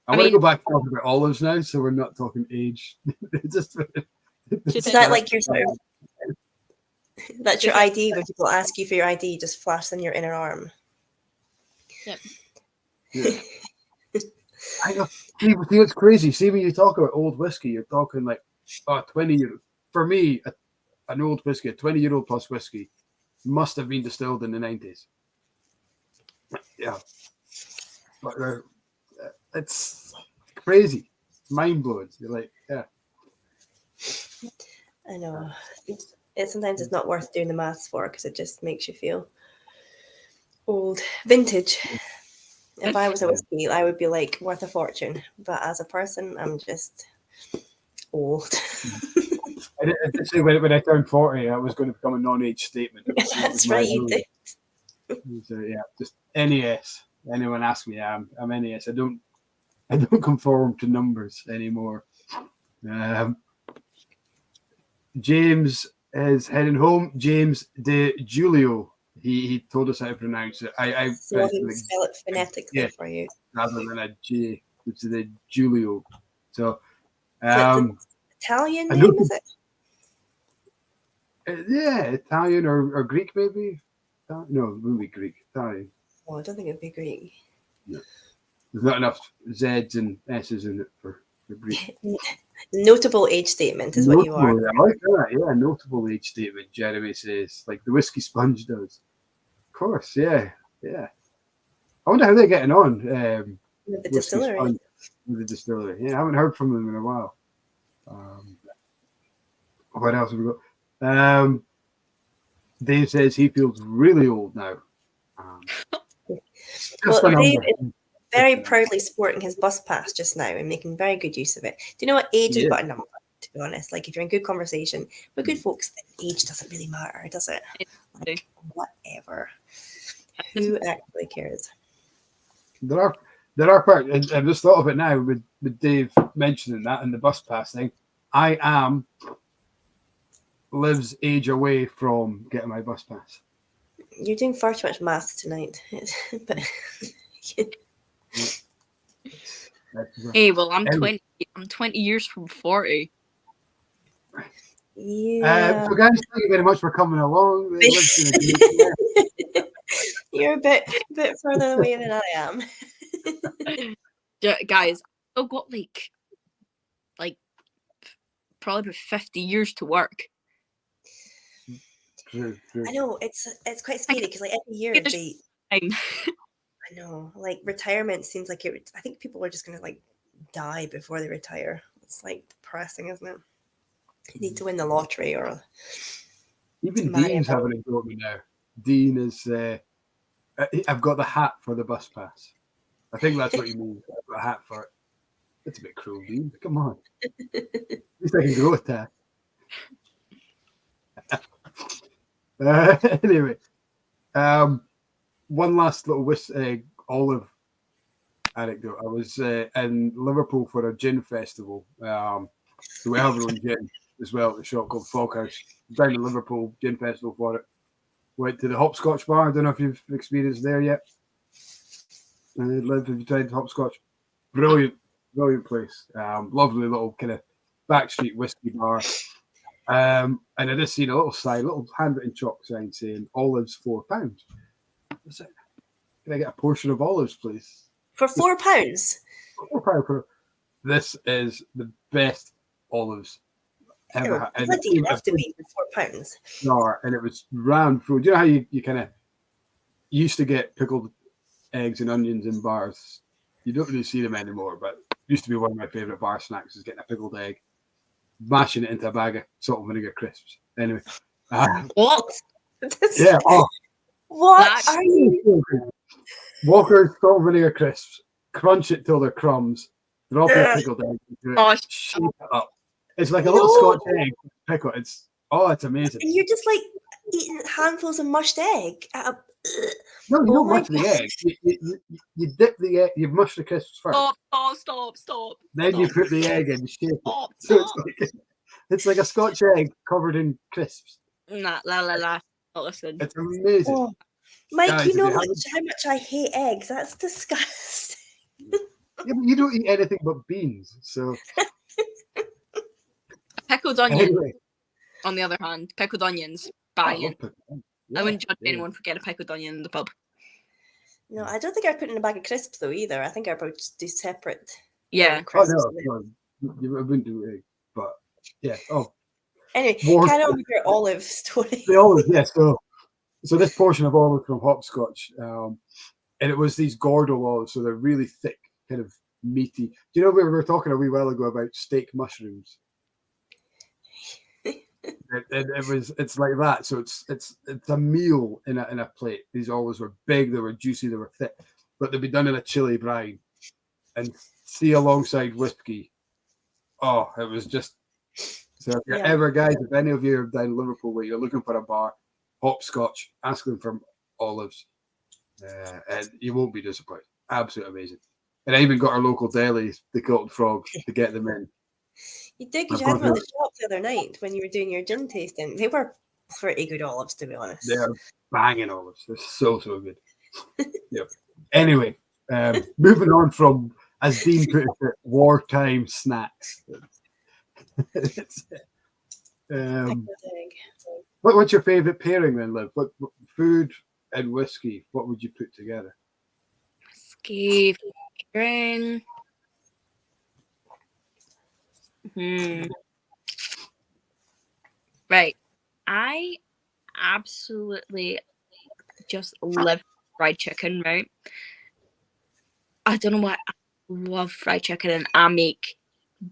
want to go back to talking about olives now, so we're not talking age. Is that like your sort of? That's your ID. When people ask you for your ID, just flash in your inner arm. Yep. Yeah. I know. See, it's crazy. See, when you talk about old whiskey, you're talking like 20 years. For me, an old whiskey, a 20-year-old plus whiskey, must have been distilled in the 90s. Yeah. But it's crazy. Mind-blowing. You're like, yeah. I know. Sometimes it's not worth doing the maths for because it just makes you feel old. Vintage. If I was a whiskey, I would be like worth a fortune. But as a person, I'm just old. I did say when I turned 40, I was going to become a non-age statement. That's right, you did. So, yeah, just NES. Anyone asks me, I'm NES. I don't conform to numbers anymore. James is heading home. James De Giulio. He told us how to pronounce it. I so he spell it phonetically for you. Rather than a J, which is a Giulio. So Italian name, is it? Yeah, Italian or Greek maybe. No, it wouldn't be Greek. Italian. Oh, I don't think it'd be Greek. No. There's not enough Z's and S's in it for Greek. Notable age statement is what you are. I like that. Yeah, notable age statement. Jeremy says, like the whiskey sponge does. Of course, yeah. I wonder how they're getting on with the distillery. With the distillery. Yeah, I haven't heard from them in a while. What else have we got? Dave says he feels really old now. Well, Dave is very proudly sporting his bus pass just now and making very good use of it. Do you know what? Age is but a number, to be honest. Like, if you're in good conversation with good folks, age doesn't really matter, does it? Like, whatever. Who actually cares? There are parts, and I just thought of it now with Dave mentioning that and the bus pass thing. I lives age away from getting my bus pass. You're doing far too much maths tonight. But hey, well, I'm 20. I'm 20 years from 40. Yeah. So guys, thank you very much for coming along. You're a bit further away than I am. Guys, I've got like probably about 50 years to work. True. I know it's quite scary because like every year I know, like retirement seems like it. I think people are just gonna like die before they retire. It's like depressing, isn't it? You need to win the lottery or even Dean's having a go at me now. Dean is. I've got the hat for the bus pass. I think that's what you mean. got a hat for it. It's a bit cruel, Dean. Come on. At least I can go with that. Anyway, one last little olive anecdote. I was in Liverpool for a gin festival. So we have our own gin as well at the shop called Foghouse. Down in Liverpool, gin festival for it. Went to the hopscotch bar. I don't know if you've experienced there yet. Liv, have you tried hopscotch? Brilliant place. Lovely little kind of backstreet whiskey bar. And I just seen a little handwritten chalk sign saying olives £4. I said, can I get a portion of olives, please? For £4? £4. This is the best olives ever had. It didn't have to be for £4. No, and it was round food. You know how you kind of used to get pickled eggs and onions in bars? You don't really see them anymore, but it used to be one of my favourite bar snacks is getting a pickled egg, mashing it into a bag of salt and vinegar crisps. Anyway. What? Yeah. Oh, what are you? Walker's salt and vinegar crisps. Crunch it till they're crumbs. Drop your pickled egg into it. Shake it up. It's like a little Scotch egg. Pickle. It's amazing. And you're just like eating handfuls of mushed egg. No, you don't mush the egg. You dip the egg. You mush the crisps first. Stop. Then you put the egg in and shake it. So it's like a Scotch egg covered in crisps. La. Not listen. It's amazing. Oh. Mike, Guys, you know how much I hate eggs. That's disgusting. Yeah, but you don't eat anything but beans, so. Pickled onions, on the other hand, pickled onions, banging. I wouldn't judge anyone for getting a pickled onion in the pub. No, I don't think I put in a bag of crisps though either. I think I probably just do separate. Yeah. Crisps no, I wouldn't do egg, but yeah. Oh. Anyway, carry on with your olive story. The olive, yes. So this portion of olive from hopscotch, and it was these Gordo olives, so they're really thick, kind of meaty. Do you know we were talking a wee while ago about steak mushrooms? It's like that. So it's a meal in a plate. These olives were big, they were juicy, they were thick, but they'd be done in a chili brine and see alongside whiskey. Oh, it was just. So if you're ever, guys, if any of you are down in Liverpool where you're looking for a bar, hopscotch, ask them for olives, and you won't be disappointed. Absolutely amazing. And I even got our local deli, the Golden Frog, to get them in. You did, because you had them at the shop the other night when you were doing your gin tasting. They were pretty good olives, to be honest. They're banging olives. They're so good. Yep. Anyway, moving on from, as Dean put it, wartime snacks. What's your favourite pairing then, Liv? What food and whiskey? What would you put together? Whiskey pairing. Right. I absolutely just love fried chicken, right? I don't know why I love fried chicken and I make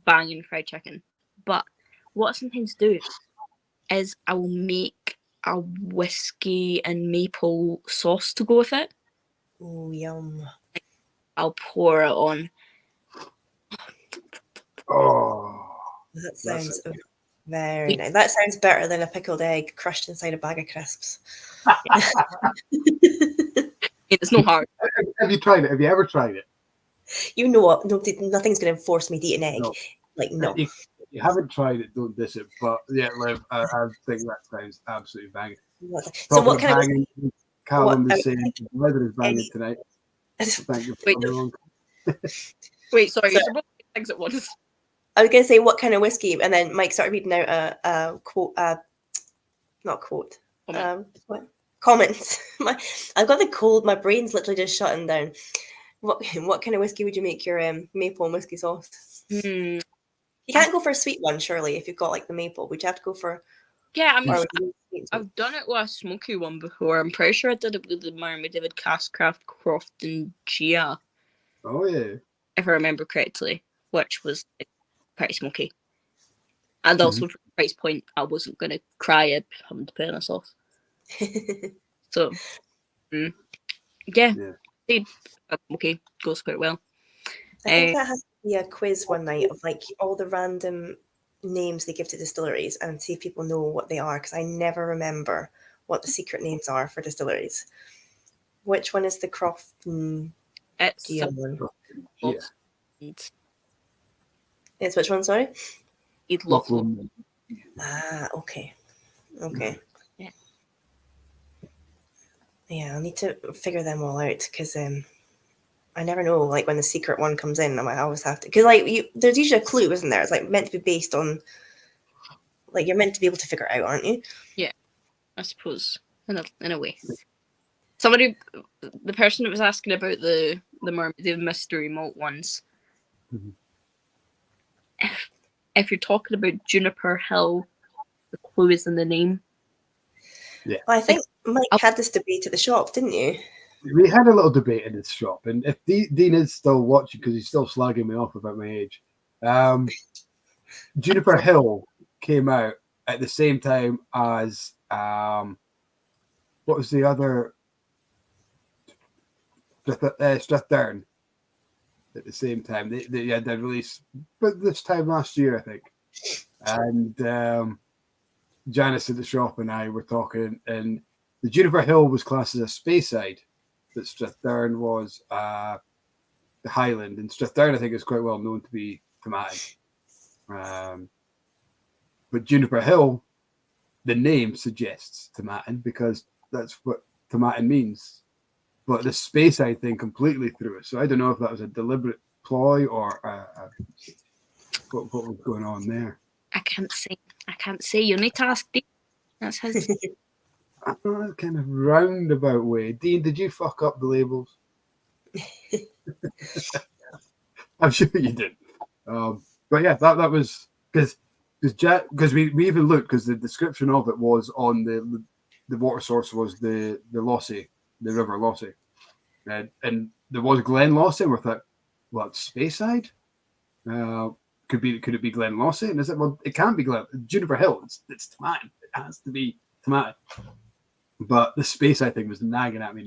banging fried chicken. But what I sometimes do is I will make a whiskey and maple sauce to go with it. Oh, yum. I'll pour it on. Oh, that sounds very nice. That sounds better than a pickled egg crushed inside a bag of crisps. It's not hard. Have you tried it? Have you ever tried it? You know what? Nothing's going to force me to eat an egg. No. Like, no. If you haven't tried it, don't diss it. But yeah, Liv, I think that sounds absolutely banging. So what kind banging, of Callum is saying the weather is banging tonight. Thank you for Wait, sorry. You're both things at once. I was going to say what kind of whiskey, and then Mike started reading out a quote, not quote, comments. I've got the cold. My brain's literally just shutting down. What kind of whiskey would you make your maple and whiskey sauce? You can't go for a sweet one, surely. If you've got like the maple, would you have to go for? Yeah, I've done it with a smoky one before. I'm pretty sure I did it with the McDavid Caskcraft Crofton Gia. Oh yeah, if I remember correctly, which was pretty smoky. And also for the price point, I wasn't going to cry at having to pay on a sauce. So, yeah. Smoky goes quite well. I think that has to be a quiz one night of like all the random names they give to distilleries and see if people know what they are, because I never remember what the secret names are for distilleries. Which one is the Crofton? It's one? Yeah. It's which one, sorry? Eat Loughlin. Ah, okay. Okay. Yeah. Yeah, I'll need to figure them all out, because I never know, like, when the secret one comes in, I might always have to, because like there's usually a clue, isn't there? It's like meant to be based on, like, you're meant to be able to figure it out, aren't you? Yeah, I suppose in a way. Somebody, the person that was asking about the mystery malt ones. Mm-hmm. If you're talking about Juniper Hill, the clue is in the name. Yeah, I think Mike had this debate at the shop, didn't you? We had a little debate in his shop, and if Dean is still watching, because he's still slagging me off about my age, Juniper Hill came out at the same time as what was the other? Strathdown. At the same time, they had their release, but this time last year, I think. And Janice at the shop and I were talking, and the Juniper Hill was classed as a Speyside, but Strathdown was the Highland, and Strathdown I think is quite well known to be thematic. But Juniper Hill, the name suggests Tomatin because that's what Tomatin means. But the Speyside thing completely threw it. So I don't know if that was a deliberate ploy or what was going on there. I can't say. You need to ask Dean. That's his. Kind of roundabout way. Dean, did you fuck up the labels? I'm sure you did. But yeah, that was because we even looked, because the description of it was on the water source was the Lossy, the River Lossy, and there was Glen Lossy, and we thought, well, it's Speyside. Could it be Glen Lossy? And is it? Well, it can't be Juniper Hill. It's Tomatin. It has to be Tomatin. But the Speyside thing was nagging at me.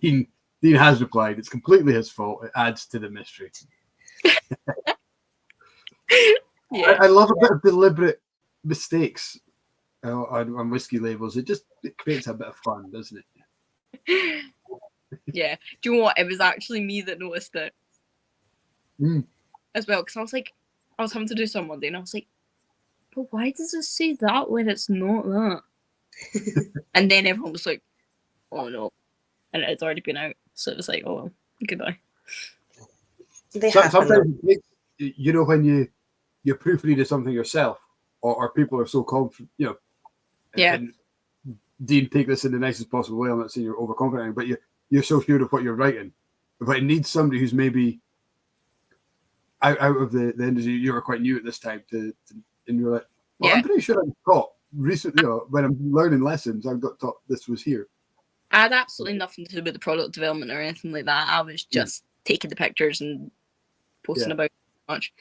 Dean has replied, it's completely his fault. It adds to the mystery. Yeah. I love a bit of deliberate mistakes on whiskey labels. It creates a bit of fun, doesn't it? Yeah. Do you know what? It was actually me that noticed it as well, because I was having to do some one day, and I was like, but why does it say that when it's not that? And then everyone was like, oh no. And it had already been out. So it was like, oh well, goodbye. Sometimes, you know, when you proofread something yourself, or people are so confident, you know. Yeah. And Dean, take this in the nicest possible way. I'm not saying you're overconfident, but you're so sure of what you're writing. But it needs somebody who's maybe out of the industry. You were quite new at this time and you're like, well, yeah. I'm pretty sure I'm taught recently, you know, when I'm learning lessons, I've got taught this was here. I had absolutely nothing to do with the product development or anything like that. I was just taking the pictures and posting about it much.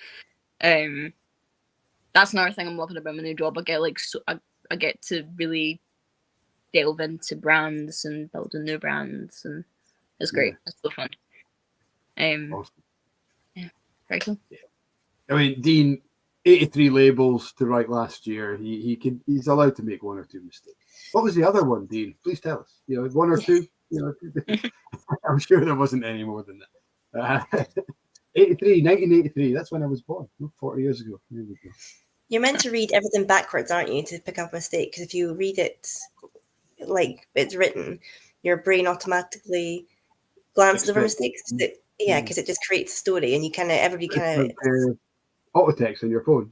That's another thing I'm loving about my new job. I get to really delve into brands and building new brands, and it's great. Yeah. It's so fun. Awesome. Yeah, very cool. Yeah. I mean, Dean, 83 labels to write last year. He's allowed to make one or two mistakes. What was the other one, Dean? Please tell us. You know, one or two. You know, I'm sure there wasn't any more than that. 1983. That's when I was born. 40 years ago. There we go. You're meant to read everything backwards, aren't you, to pick up a mistake? Because if you read it like it's written, your brain automatically glances over mistakes. Because it just creates a story, and everybody auto text on your phone.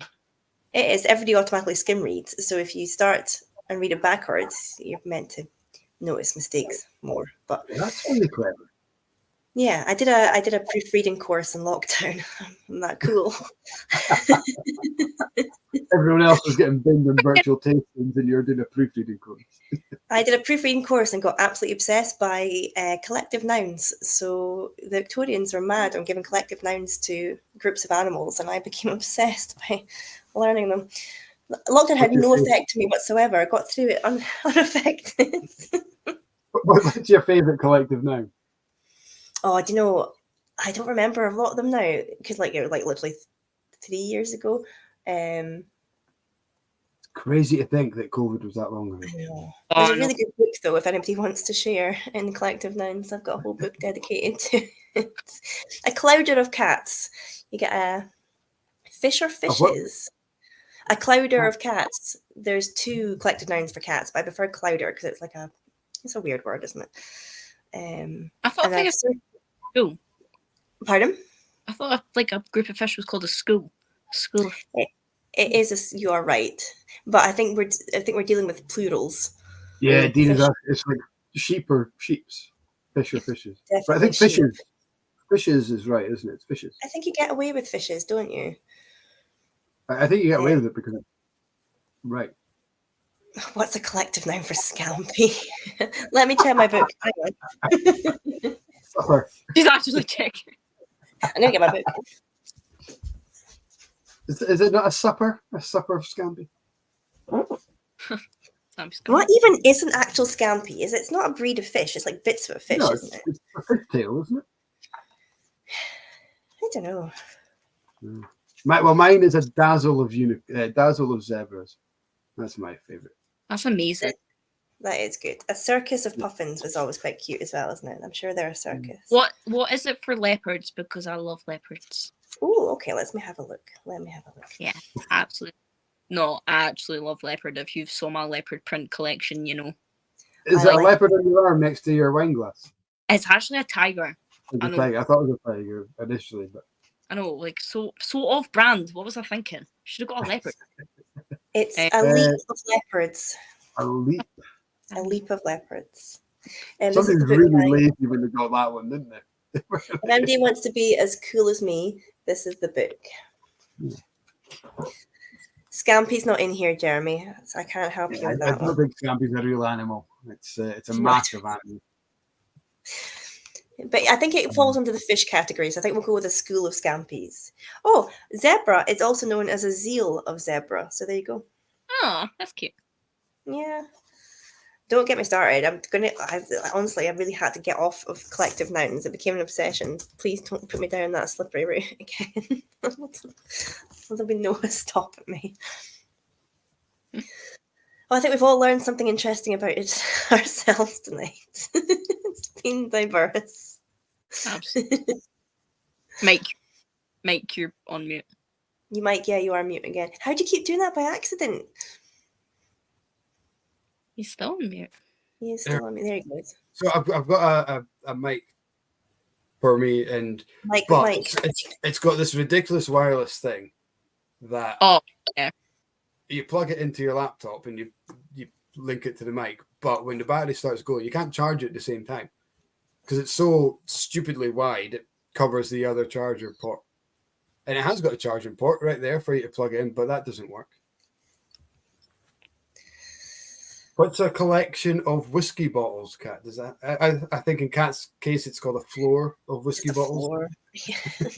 It is. Everybody automatically skim reads. So if you start and read it backwards, you're meant to notice mistakes more. But that's really clever. Yeah, I did a proofreading course in lockdown. Isn't that cool? Everyone else was getting binned in virtual tastings, and you're doing a proofreading course. I did a proofreading course and got absolutely obsessed by collective nouns. So the Victorians were mad on giving collective nouns to groups of animals, and I became obsessed by learning them. Lockdown had no effect to me whatsoever. I got through it unaffected. What's your favourite collective noun? Oh, do you know? I don't remember a lot of them now because, like, it was like literally 3 years ago. Crazy to think that COVID was that long ago. I know. Oh, There's a I know. really good book though, if anybody wants to share in Collective Nouns. I've got a whole book dedicated to it. A clouder of cats. You get a fish or A what? fishes. A clouder of cats. There's 2 collective nouns for cats, but I prefer clouder because it's a weird word, isn't it? I thought and a I've school. Pardon? I thought like a group of fish was called a school. A school. It is. You are right, but I think we're dealing with plurals. Yeah, Fish. Dean is it's like sheep or sheeps, fish or fishes. Definitely But I think sheep. fishes is right, isn't it? It's fishes. I think you get away with fishes, don't you? I think you get away with it because right. What's a collective noun for scampi? Let me check my book. Hang on. Supper. She's actually checking. I'm gonna get my book. Is it not a supper? A supper of scampi? What even is an actual scampi? It's not a breed of fish. It's like bits of a fish, No, isn't it? it's a fish tail, isn't it? I don't know. Mine is a dazzle of zebras. That's my favorite. That's amazing. That is good. A circus of puffins was always quite cute as well, isn't it? I'm sure they're a circus. What is it for leopards? Because I love leopards. Oh, okay. Let me have a look. Yeah, absolutely. No, I absolutely love leopard. If you saw my leopard print collection, you know. Is it a leopard on your arm next to your wine glass? It's actually a tiger. I thought it was a tiger initially, but I know, like so off brand. What was I thinking? Should have got a leopard. It's a leap of leopards. A leap. A leap of leopards. Something's really lazy when they got that one, didn't they? If anybody wants to be as cool as me, this is the book. Yeah. Scampi's not in here, Jeremy, so I can't help you with that I don't think Scampi's a real animal. It's a massive animal. But I think it falls under the fish category, so I think we'll go with a school of scampies. Oh, zebra is also known as a zeal of zebra. So there you go. Oh, that's cute. Yeah. Don't get me started. Honestly, I really had to get off of collective nouns. It became an obsession. Please don't put me down that slippery route again. There'll be no stopping me. Well, I think we've all learned something interesting about it ourselves tonight. It's been diverse. Absolutely. Mike, you're on mute. You are mute again. How'd you keep doing that by accident? He's still on mute. He is still on mute. There he goes. So I've got a mic for me, and Mike. It's got this ridiculous wireless thing that you plug it into your laptop and you link it to the mic, but when the battery starts going, you can't charge it at the same time because it's so stupidly wide. It covers the other charger port, and it has got a charging port right there for you to plug in, but that doesn't work. What's a collection of whiskey bottles, Kat? Does that? I think in Kat's case, it's called a floor of whiskey bottles. Floor. It's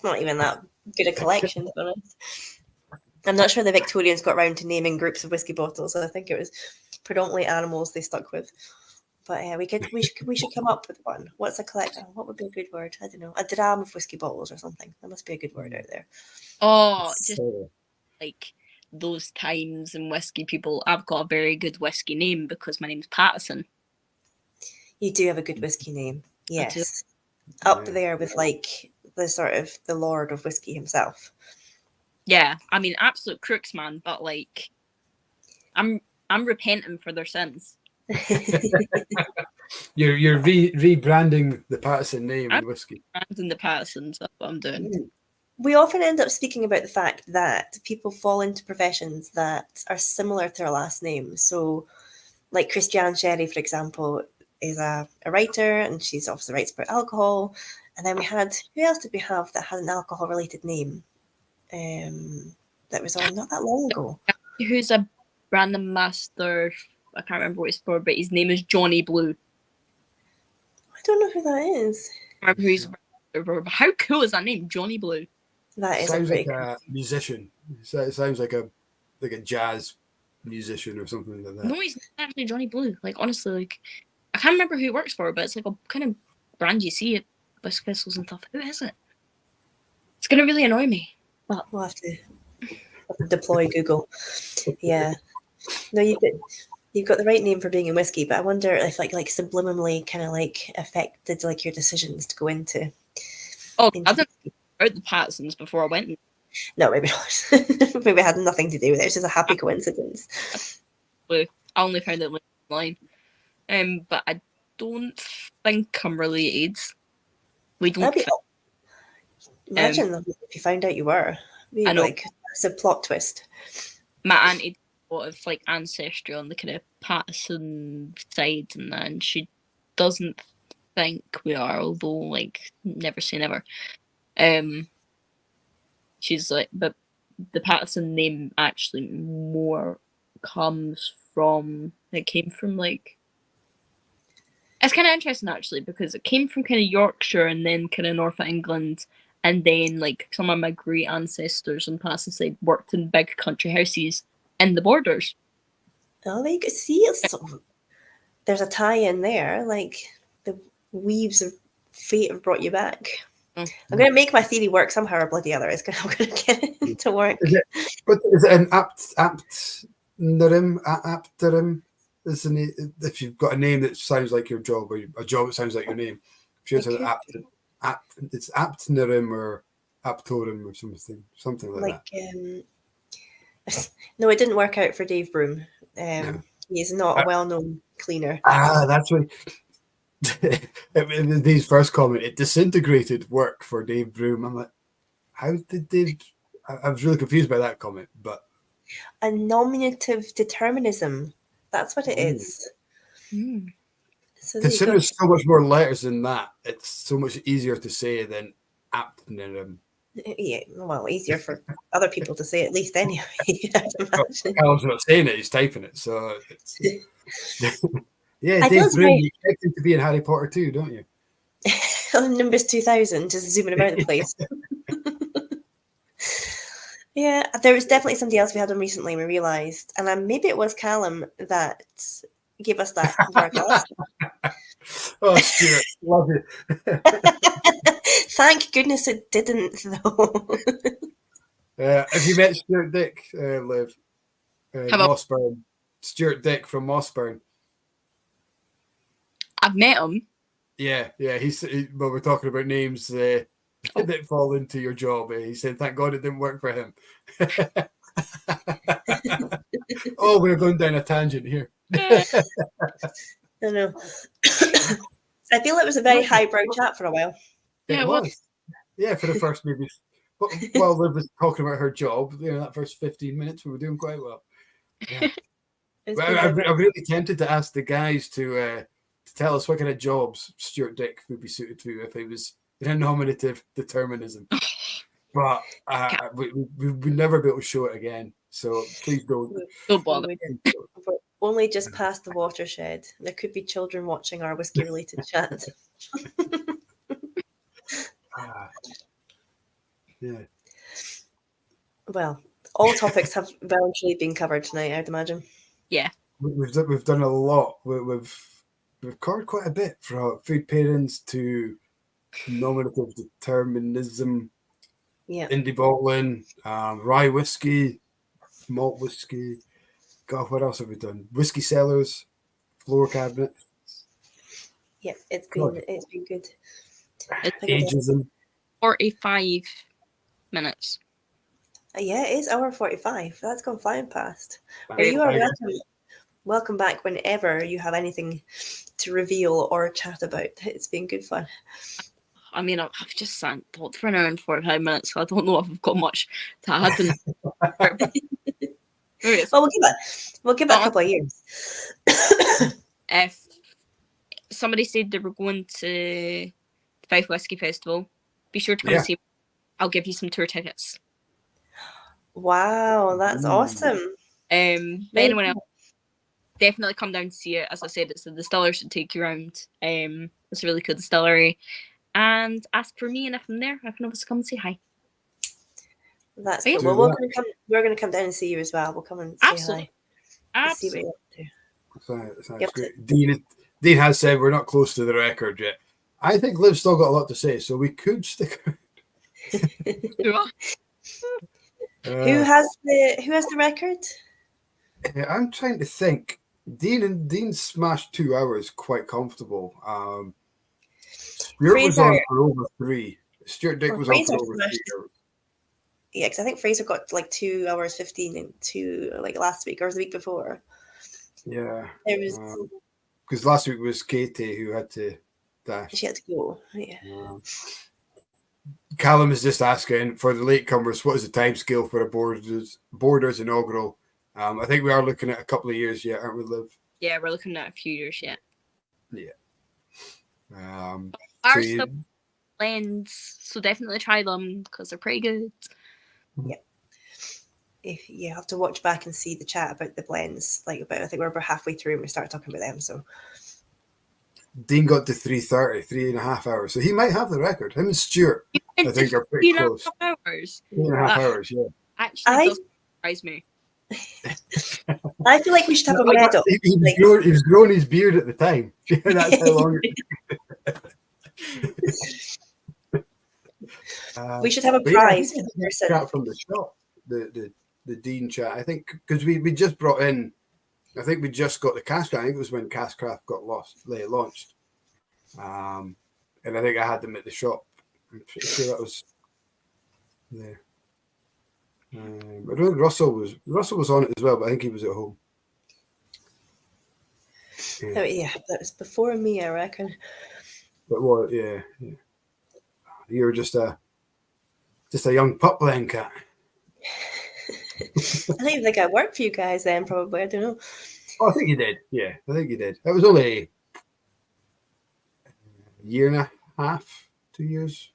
not even that good a collection, to be honest. I'm not sure the Victorians got around to naming groups of whiskey bottles. I think it was predominantly animals they stuck with. But we should come up with one. What's a collection? What would be a good word? I don't know. A dram of whiskey bottles or something. There must be a good word out there. Oh, just like those times in whiskey people. I've got a very good whiskey name because my name's Pattison. You do have a good whiskey name. Yes. Up there with like the sort of the Lord of Whiskey himself. Yeah, I mean, absolute crooks, man. But like, I'm repenting for their sins. You're rebranding the Pattison name in whiskey. Rebranding the Pattisons. That's what I'm doing. We often end up speaking about the fact that people fall into professions that are similar to their last name. So, like Christiane Sherry, for example, is a writer, and she's obviously writes about alcohol. And then who else did we have that had an alcohol-related name? That was on not that long ago. Who's a brand ambassador? I can't remember what it's for, but his name is Johnny Blue. I don't know who that is. I remember who's. How cool is that name, Johnny Blue? That is sounds like a musician. It sounds like a jazz musician or something like that. No, he's not actually Johnny Blue. Like honestly, like I can't remember who it works for, but it's like a kind of brand you see at Whisk Pistols and stuff. Who is it? It's gonna really annoy me. But We'll have to deploy Google. Yeah. No, you've got the right name for being in whiskey, but I wonder if like subliminally kind of like affected like your decisions to go into. I've done about the Pattisons before I went. No, maybe not. Maybe it had nothing to do with it. It's just a happy coincidence. I only found it online. But I don't think I'm related. We don't. Imagine if you found out you were. I know. Like it's a plot twist. My auntie a lot of like ancestry on the kind of Pattison side, and then she doesn't think we are, although like never say never. She's like, but the Pattison name actually more comes from, it came from like, it's kind of interesting actually, because it came from kind of Yorkshire and then kind of north of England, and then like some of my great ancestors on Pattison side worked in big country houses in the Borders. Oh, there you go. See, there's a tie in there. Like the weaves of fate have brought you back. I'm going to make my theory work somehow or bloody other. I'm going to get it to work. Is it an apterim? Isn't it? If you've got a name that sounds like your job, or a job that sounds like your name, I'm sure it's aptnerim or aptorim or something like that. No, it didn't work out for Dave Broom. He's not a well-known cleaner. That's right. Dave's first comment, it disintegrated work for Dave Broom. I'm like, how did Dave? I was really confused by that comment, but a nominative determinism. That's what it is. So consider there's so much more letters than that. It's so much easier to say than aptnerim. Yeah, well, easier for other people to say at least anyway. Callum's not saying it; he's typing it. So it's yeah, Dave Broom. You expect him to be in Harry Potter too, don't you? Nimbus 2000, just zooming about the place. Yeah, there was definitely somebody else we had on recently. We realised, and maybe it was Callum that gave us that forecast. Oh, Stuart, love it. Thank goodness it didn't, though. Have you met Stuart Dick, Liv? Mossburn. Stuart Dick from Mossburn. I've met him. Yeah. Well, we're talking about names that fall into your job. He said, "Thank God it didn't work for him." Oh, we're going down a tangent here. I know. I feel it was a very highbrow chat for a while. It was. Yeah, for the first maybe. While Liv was talking about her job, that first 15 minutes, we were doing quite well. Yeah. I'm really tempted to ask the guys to tell us what kind of jobs Stuart Dick would be suited to if he was in a nominative determinism. But we'd never be able to show it again. So please don't. Don't bother. We're only just past the watershed. There could be children watching our whiskey-related chat. Yeah. Well, all topics have eventually been covered tonight, I'd imagine. Yeah. We've done a lot. We've covered quite a bit, from food pairings to nominative determinism, indie bottling, rye whiskey, malt whiskey. God, what else have we done? Whiskey cellars, floor cabinet. Yeah, it's been good. Ageism. 45 minutes. Yeah, it is hour 45. That's gone flying past. You are welcome back whenever you have anything to reveal or chat about. It's been good fun. I mean, I've just talked for an hour and 45 minutes, so I don't know if I've got much to add. Well, we'll give it a couple of years. If somebody said they were going to the Fife Whiskey Festival, be sure to come and see me. I'll give you some tour tickets. Wow, that's awesome. But anyone else, definitely come down to see it. As I said, it's the distiller should take you around. It's a really cool distillery. And ask for me, and if I'm there, I can always come and say hi. That's good. Well, we're going to come down and see you as well. We'll come and say hi. Absolutely. See what you're up to. Sounds great. Dean, Dean has said we're not close to the record yet. I think Liv's still got a lot to say, so we could stick around. Who has the record? I'm trying to think. Dean smashed 2 hours quite comfortable. Stuart was on for over 3. Stuart Dick was on for over 3 hours. Yeah, because I think Fraser got like 2 hours 15 into like last week or the week before. Yeah. There was because last week was Katie who had to dash. She had to go. Yeah. Callum is just asking for the latecomers, what is the time scale for a Borders inaugural? I think we are looking at a couple of years yet, aren't we, Liv? Yeah, we're looking at a few years yet. Yeah. Our stuff blends, so definitely try them because they're pretty good. Yeah. If you have to watch back and see the chat about the blends, I think we're about halfway through and we start talking about them. So Dean got to 3:30, 3.5 hours. So he might have the record. Him and Stuart, I think, are pretty close. 3.5 hours. 3.5 hours, yeah. Actually, doesn't surprise me. I feel like we should have a medal. He was growing his beard at the time. That's how long we should have a prize for the person. Chat from the shop, the Dean chat. I think because we just brought in. I think we just got the Caskcraft. I think it was when Caskcraft got launched. And I think I had them at the shop. I'm pretty sure that was there. I don't think Russell was on it as well, but I think he was at home. Yeah, that was before me, I reckon. But what? Yeah. You were just a young pup then, Cat. I don't even think I worked for you guys then, probably. I don't know. Oh, I think you did. Yeah, I think you did. It was only a year and a half, 2 years.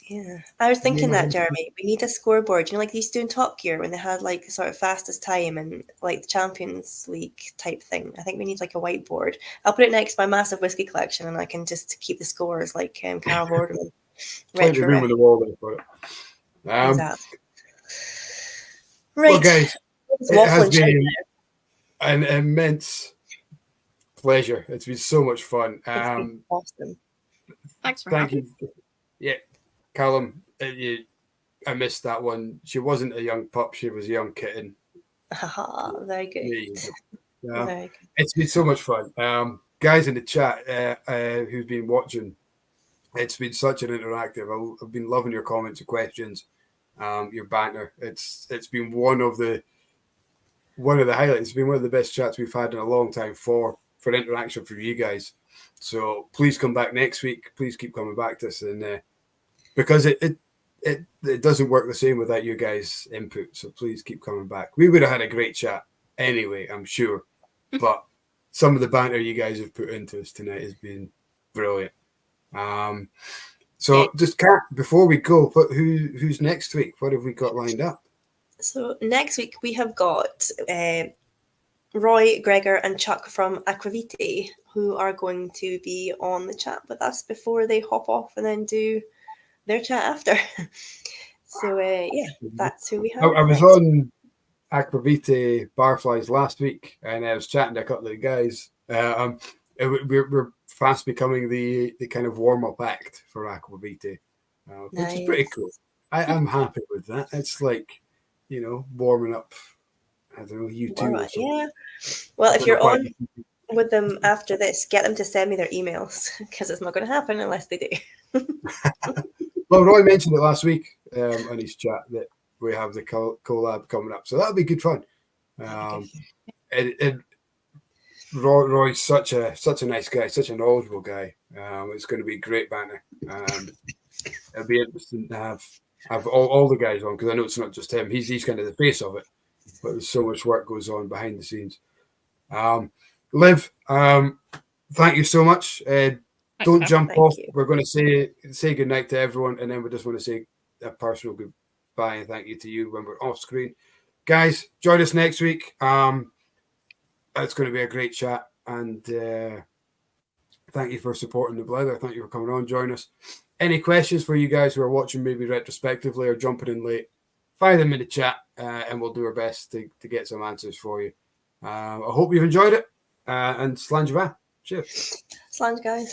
Yeah. I was thinking that, Jeremy, we need a scoreboard. Like they used to do in Top Gear when they had sort of fastest time and the Champions League type thing. I think we need a whiteboard. I'll put it next to my massive whiskey collection and I can just keep the scores like Carol Vorderman. Retro room on the wall there for it. Exactly. Right. Well, guys, it has been an immense pleasure. It's been so much fun. Awesome. Thanks for having me. Yeah, Callum, I missed that one. She wasn't a young pup; she was a young kitten. Very good. Very good. It's been so much fun. Guys in the chat who've been watching, it's been such an interactive. I've been loving your comments and questions. Your banter. It's been one of the highlights. It's been one of the best chats we've had in a long time for interaction for you guys. So please come back next week. Please keep coming back to us, and because it doesn't work the same without you guys' input. So please keep coming back. We would have had a great chat anyway, I'm sure, but some of the banter you guys have put into us tonight has been brilliant. So just Kat, before we go, who's next week? What have we got lined up? So next week we have got Roy, Gregor and Chuck from Aquavite who are going to be on the chat with us before they hop off and then do their chat after. So that's who we have. I was on Aquavite Barflies last week and I was chatting to a couple of the guys. We're fast becoming the kind of warm-up act for Aquavite, which is pretty cool. I'm happy with that. It's warming up, I don't know, you too. Yeah. Well, if you're on with them after this, get them to send me their emails because it's not going to happen unless they do. Well, Roy mentioned it last week on his chat that we have the collab coming up. So that'll be good fun. Roy's such a nice guy, such a knowledgeable guy. It's going to be great banter. It'll be interesting to have all the guys on because I know it's not just him. He's kind of the face of it, but there's so much work goes on behind the scenes. Liv, thank you so much. Don't jump off. We're going to say good night to everyone, and then we just want to say a personal goodbye and thank you to you when we're off screen. Guys, join us next week. It's going to be a great chat, and thank you for supporting the Blether. Thank you for coming on, join us. Any questions for you guys who are watching maybe retrospectively or jumping in late, fire them in the chat, and we'll do our best to get some answers for you. I hope you've enjoyed it, and Slanjava. Cheers. Slange, guys.